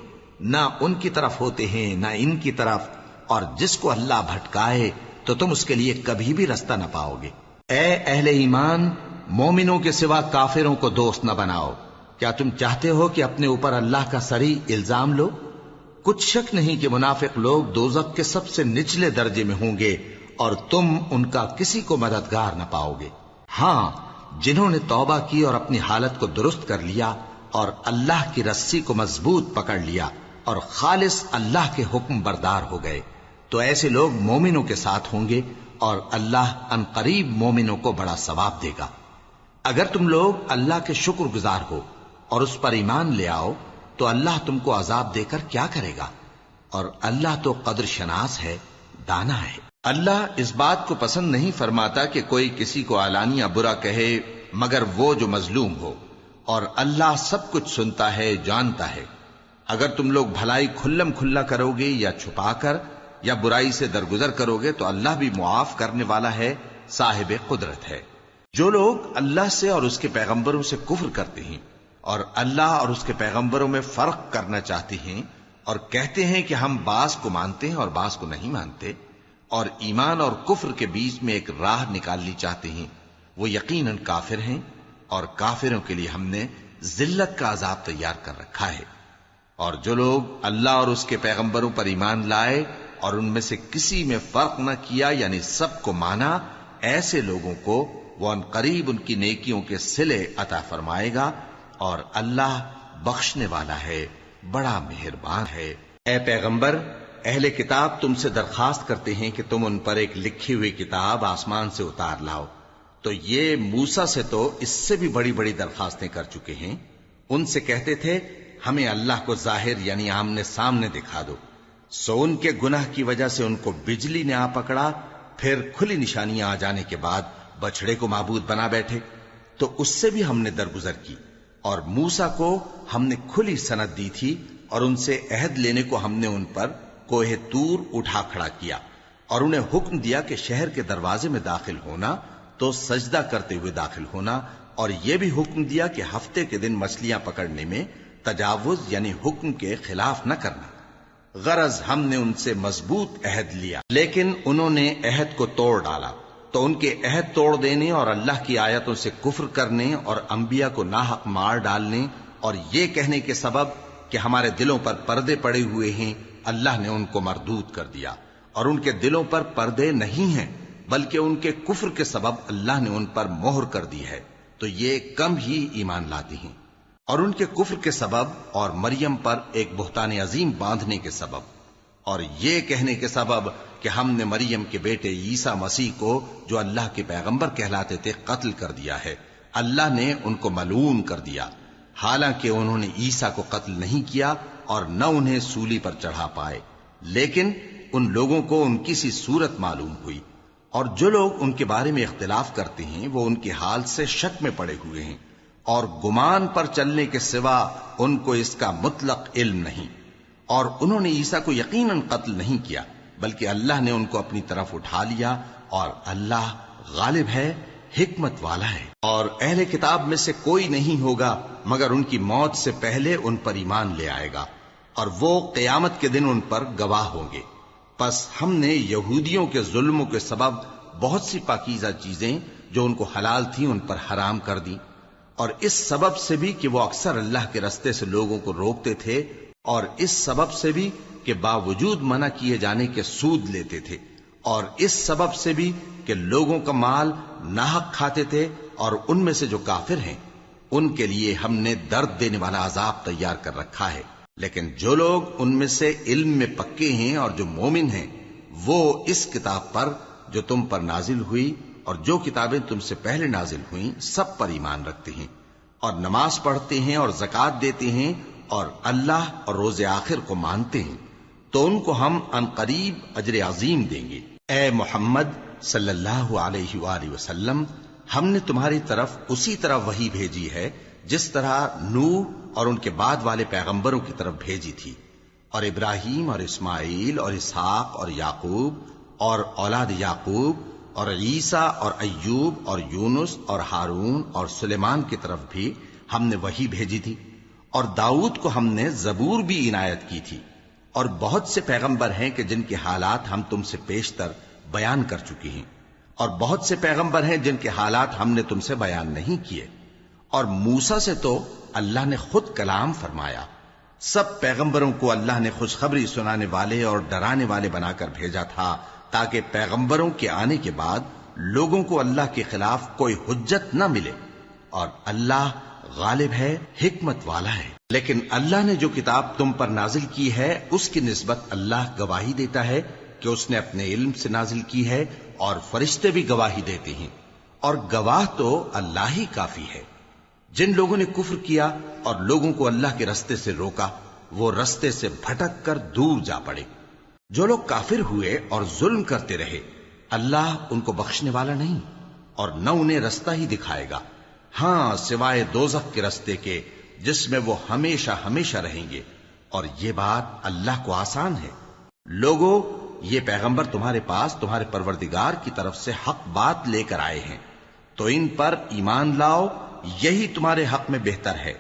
نہ ان کی طرف ہوتے ہیں نہ ان کی طرف، اور جس کو اللہ بھٹکائے تو تم اس کے لیے کبھی بھی رستہ نہ پاؤ گے۔ اے اہل ایمان، مومنوں کے سوا کافروں کو دوست نہ بناؤ۔ کیا تم چاہتے ہو کہ اپنے اوپر اللہ کا صریح الزام لو؟ کچھ شک نہیں کہ منافق لوگ دوزخ کے سب سے نچلے درجے میں ہوں گے اور تم ان کا کسی کو مددگار نہ پاؤ گے۔ ہاں، جنہوں نے توبہ کی اور اپنی حالت کو درست کر لیا اور اللہ کی رسی کو مضبوط پکڑ لیا اور خالص اللہ کے حکم بردار ہو گئے، تو ایسے لوگ مومنوں کے ساتھ ہوں گے اور اللہ ان قریب مومنوں کو بڑا ثواب دے گا۔ اگر تم لوگ اللہ کے شکر گزار ہو اور اس پر ایمان لے آؤ تو اللہ تم کو عذاب دے کر کیا کرے گا؟ اور اللہ تو قدر شناس ہے، دانا ہے۔ اللہ اس بات کو پسند نہیں فرماتا کہ کوئی کسی کو علانیہ برا کہے مگر وہ جو مظلوم ہو، اور اللہ سب کچھ سنتا ہے، جانتا ہے۔ اگر تم لوگ بھلائی کھلم کھلا کرو گے یا چھپا کر یا برائی سے درگزر کرو گے تو اللہ بھی معاف کرنے والا ہے، صاحب قدرت ہے۔ جو لوگ اللہ سے اور اس کے پیغمبروں سے کفر کرتے ہیں اور اللہ اور اس کے پیغمبروں میں فرق کرنا چاہتے ہیں اور کہتے ہیں کہ ہم بعض کو مانتے ہیں اور بعض کو نہیں مانتے، اور ایمان اور کفر کے بیچ میں ایک راہ نکالنی چاہتے ہیں، وہ یقیناً کافر ہیں، اور کافروں کے لیے ہم نے ذلت کا عذاب تیار کر رکھا ہے۔ اور جو لوگ اللہ اور اس کے پیغمبروں پر ایمان لائے اور ان میں سے کسی میں فرق نہ کیا یعنی سب کو مانا، ایسے لوگوں کو وہ ان قریب ان کی نیکیوں کے صلے عطا فرمائے گا، اور اللہ بخشنے والا ہے، بڑا مہربان ہے۔ اے پیغمبر، اہل کتاب تم سے درخواست کرتے ہیں کہ تم ان پر ایک لکھی ہوئی کتاب آسمان سے اتار لاؤ، تو یہ موسیٰ سے تو اس سے بھی بڑی بڑی درخواستیں کر چکے ہیں۔ ان سے کہتے تھے ہمیں اللہ کو ظاہر یعنی آمنے سامنے دکھا دو، سو ان کے گناہ کی وجہ سے ان کو بجلی نے آ پکڑا، پھر کھلی نشانیاں آ جانے کے بعد بچڑے کو معبود بنا بیٹھے، تو اس سے بھی ہم نے درگزر کی۔ اور موسیٰ کو ہم نے کھلی سند دی تھی، اور ان سے عہد لینے کو ہم نے ان پر کوہ طور اٹھا کھڑا کیا، اور انہیں حکم دیا کہ شہر کے دروازے میں داخل ہونا تو سجدہ کرتے ہوئے داخل ہونا، اور یہ بھی حکم دیا کہ ہفتے کے دن مچھلیاں پکڑنے میں تجاوز یعنی حکم کے خلاف نہ کرنا۔ غرض ہم نے ان سے مضبوط عہد لیا، لیکن انہوں نے عہد کو توڑ ڈالا، تو ان کے عہد توڑ دینے اور اللہ کی آیتوں سے کفر کرنے اور انبیاء کو ناحق مار ڈالنے اور یہ کہنے کے سبب کہ ہمارے دلوں پر پردے پڑے ہوئے ہیں، اللہ نے ان کو مردود کر دیا، اور ان کے دلوں پر پردے نہیں ہیں بلکہ ان کے کفر کے سبب اللہ نے ان پر مہر کر دی ہے، تو یہ کم ہی ایمان لاتے ہیں۔ اور ان کے کفر کے سبب اور مریم پر ایک بہتان عظیم باندھنے کے سبب اور یہ کہنے کے سبب کہ ہم نے مریم کے بیٹے عیسیٰ مسیح کو جو اللہ کے پیغمبر کہلاتے تھے قتل کر دیا ہے، اللہ نے ان کو ملعون کر دیا، حالانکہ انہوں نے عیسیٰ کو قتل نہیں کیا اور نہ انہیں سولی پر چڑھا پائے، لیکن ان لوگوں کو ان کی سی صورت معلوم ہوئی، اور جو لوگ ان کے بارے میں اختلاف کرتے ہیں وہ ان کے حال سے شک میں پڑے ہوئے ہیں، اور گمان پر چلنے کے سوا ان کو اس کا مطلق علم نہیں، اور انہوں نے عیسیٰ کو یقیناً قتل نہیں کیا بلکہ اللہ نے ان کو اپنی طرف اٹھا لیا، اور اللہ غالب ہے، حکمت والا ہے۔ اور اہل کتاب میں سے کوئی نہیں ہوگا مگر ان کی موت سے پہلے ان پر ایمان لے آئے گا، اور وہ قیامت کے دن ان پر گواہ ہوں گے۔ پس ہم نے یہودیوں کے ظلموں کے سبب بہت سی پاکیزہ چیزیں جو ان کو حلال تھیں ان پر حرام کر دیں، اور اس سبب سے بھی کہ وہ اکثر اللہ کے رستے سے لوگوں کو روکتے تھے، اور اس سبب سے بھی کہ باوجود منع کیے جانے کے سود لیتے تھے، اور اس سبب سے بھی کہ لوگوں کا مال ناحق کھاتے تھے، اور ان میں سے جو کافر ہیں ان کے لیے ہم نے درد دینے والا عذاب تیار کر رکھا ہے۔ لیکن جو لوگ ان میں سے علم میں پکے ہیں اور جو مومن ہیں وہ اس کتاب پر جو تم پر نازل ہوئی اور جو کتابیں تم سے پہلے نازل ہوئیں سب پر ایمان رکھتے ہیں، اور نماز پڑھتے ہیں اور زکوٰۃ دیتے ہیں، اور اللہ اور روز آخر کو مانتے ہیں، تو ان کو ہم عنقریب اجر عظیم دیں گے۔ اے محمد صلی اللہ علیہ وآلہ وسلم، ہم نے تمہاری طرف اسی طرح وحی بھیجی ہے جس طرح نوح اور ان کے بعد والے پیغمبروں کی طرف بھیجی تھی، اور ابراہیم اور اسماعیل اور اسحاق اور یعقوب اور اولاد یعقوب اور عیسیٰ اور ایوب اور یونس اور ہارون اور سلیمان کی طرف بھی ہم نے وحی بھیجی تھی، اور داؤد کو ہم نے زبور بھی عنایت کی تھی، اور بہت سے پیغمبر ہیں کہ جن کے حالات ہم تم سے پیشتر بیان کر چکے ہیں، اور بہت سے پیغمبر ہیں جن کے حالات ہم نے تم سے بیان نہیں کیے، اور موسیٰ سے تو اللہ نے خود کلام فرمایا۔ سب پیغمبروں کو اللہ نے خوشخبری سنانے والے اور ڈرانے والے بنا کر بھیجا تھا تاکہ پیغمبروں کے آنے کے بعد لوگوں کو اللہ کے خلاف کوئی حجت نہ ملے، اور اللہ غالب ہے، حکمت والا ہے۔ لیکن اللہ نے جو کتاب تم پر نازل کی ہے اس کی نسبت اللہ گواہی دیتا ہے کہ اس نے اپنے علم سے نازل کی ہے، اور فرشتے بھی گواہی دیتے ہیں، اور گواہ تو اللہ ہی کافی ہے۔ جن لوگوں نے کفر کیا اور لوگوں کو اللہ کے رستے سے روکا وہ رستے سے بھٹک کر دور جا پڑے۔ جو لوگ کافر ہوئے اور ظلم کرتے رہے اللہ ان کو بخشنے والا نہیں، اور نہ انہیں رستہ ہی دکھائے گا، ہاں سوائے دوزخ کے رستے کے جس میں وہ ہمیشہ ہمیشہ رہیں گے، اور یہ بات اللہ کو آسان ہے۔ لوگو، یہ پیغمبر تمہارے پاس تمہارے پروردگار کی طرف سے حق بات لے کر آئے ہیں، تو ان پر ایمان لاؤ، یہی تمہارے حق میں بہتر ہے،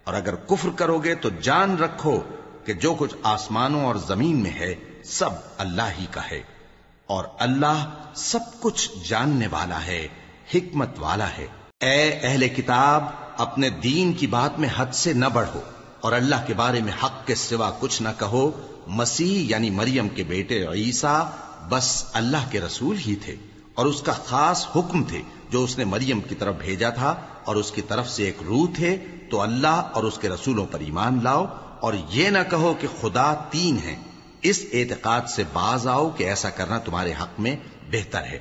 اور اگر کفر کرو گے تو جان رکھو کہ جو کچھ آسمانوں اور زمین میں ہے سب اللہ ہی کا ہے، اور اللہ سب کچھ جاننے والا ہے، حکمت والا ہے۔ اے اہل کتاب، اپنے دین کی بات میں حد سے نہ بڑھو، اور اللہ کے بارے میں حق کے سوا کچھ نہ کہو۔ مسیح یعنی مریم کے بیٹے عیسیٰ بس اللہ کے رسول ہی تھے، اور اس کا خاص حکم تھے جو اس نے مریم کی طرف بھیجا تھا، اور اس کی طرف سے ایک روح تھے، تو اللہ اور اس کے رسولوں پر ایمان لاؤ، اور یہ نہ کہو کہ خدا تین ہیں، اس اعتقاد سے باز آؤ کہ ایسا کرنا تمہارے حق میں بہتر ہے۔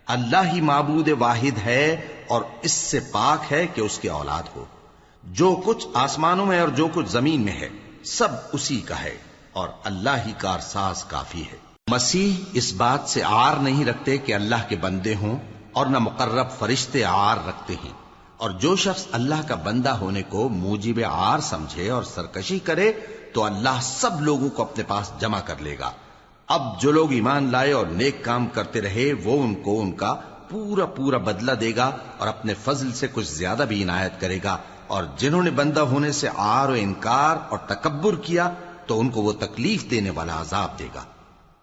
اللہ ہی معبود واحد ہے اور اس سے پاک ہے کہ اس کی اولاد ہو۔ جو کچھ آسمانوں میں اور جو کچھ زمین میں ہے سب اسی کا ہے، اور اللہ ہی کارساز کافی ہے۔ مسیح اس بات سے عار نہیں رکھتے کہ اللہ کے بندے ہوں، اور نہ مقرب فرشتے عار رکھتے ہیں، اور جو شخص اللہ کا بندہ ہونے کو موجب عار سمجھے اور سرکشی کرے تو اللہ سب لوگوں کو اپنے پاس جمع کر لے گا۔ اب جو لوگ ایمان لائے اور نیک کام کرتے رہے وہ ان کو ان کا پورا پورا بدلہ دے گا، اور اپنے فضل سے کچھ زیادہ بھی عنایت کرے گا، اور جنہوں نے بندہ ہونے سے عار و انکار اور تکبر کیا تو ان کو وہ تکلیف دینے والا عذاب دے گا،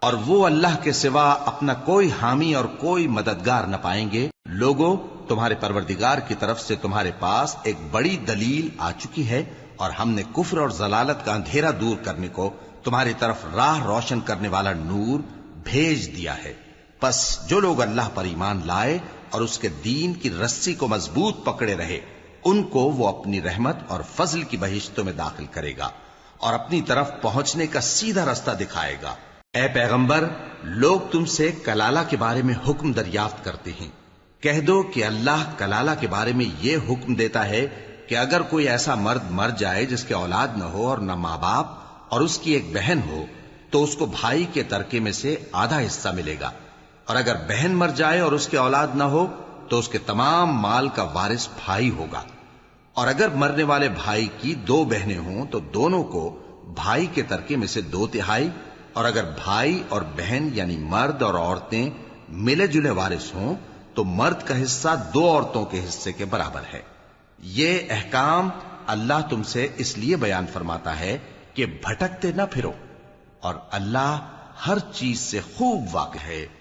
اور وہ اللہ کے سوا اپنا کوئی حامی اور کوئی مددگار نہ پائیں گے۔ لوگوں، تمہارے پروردگار کی طرف سے تمہارے پاس ایک بڑی دلیل آ چکی ہے، اور ہم نے کفر اور ضلالت کا اندھیرا دور کرنے کو تمہاری طرف راہ روشن کرنے والا نور بھیج دیا ہے۔ پس جو لوگ اللہ پر ایمان لائے اور اس کے دین کی رسی کو مضبوط پکڑے رہے ان کو وہ اپنی رحمت اور فضل کی بہشتوں میں داخل کرے گا، اور اپنی طرف پہنچنے کا سیدھا راستہ دکھائے گا۔ اے پیغمبر، لوگ تم سے کلالہ کے بارے میں حکم دریافت کرتے ہیں کہہ دو کہ اللہ کلالہ کے بارے میں یہ حکم دیتا ہے کہ اگر کوئی ایسا مرد مر جائے جس کے اولاد نہ ہو اور نہ ماں باپ اور اس کی ایک بہن ہو تو اس کو بھائی کے ترکے میں سے آدھا حصہ ملے گا، اور اگر بہن مر جائے اور اس کے اولاد نہ ہو تو اس کے تمام مال کا وارث بھائی ہوگا، اور اگر مرنے والے بھائی کی 2 بہنیں ہوں تو دونوں کو بھائی کے ترکے میں سے 2/3، اور اگر بھائی اور بہن یعنی مرد اور عورتیں ملے جلے وارث ہوں تو مرد کا حصہ 2 عورتوں کے حصے کے برابر ہے۔ یہ احکام اللہ تم سے اس لیے بیان فرماتا ہے کہ بھٹکتے نہ پھرو، اور اللہ ہر چیز سے خوب واقف ہے۔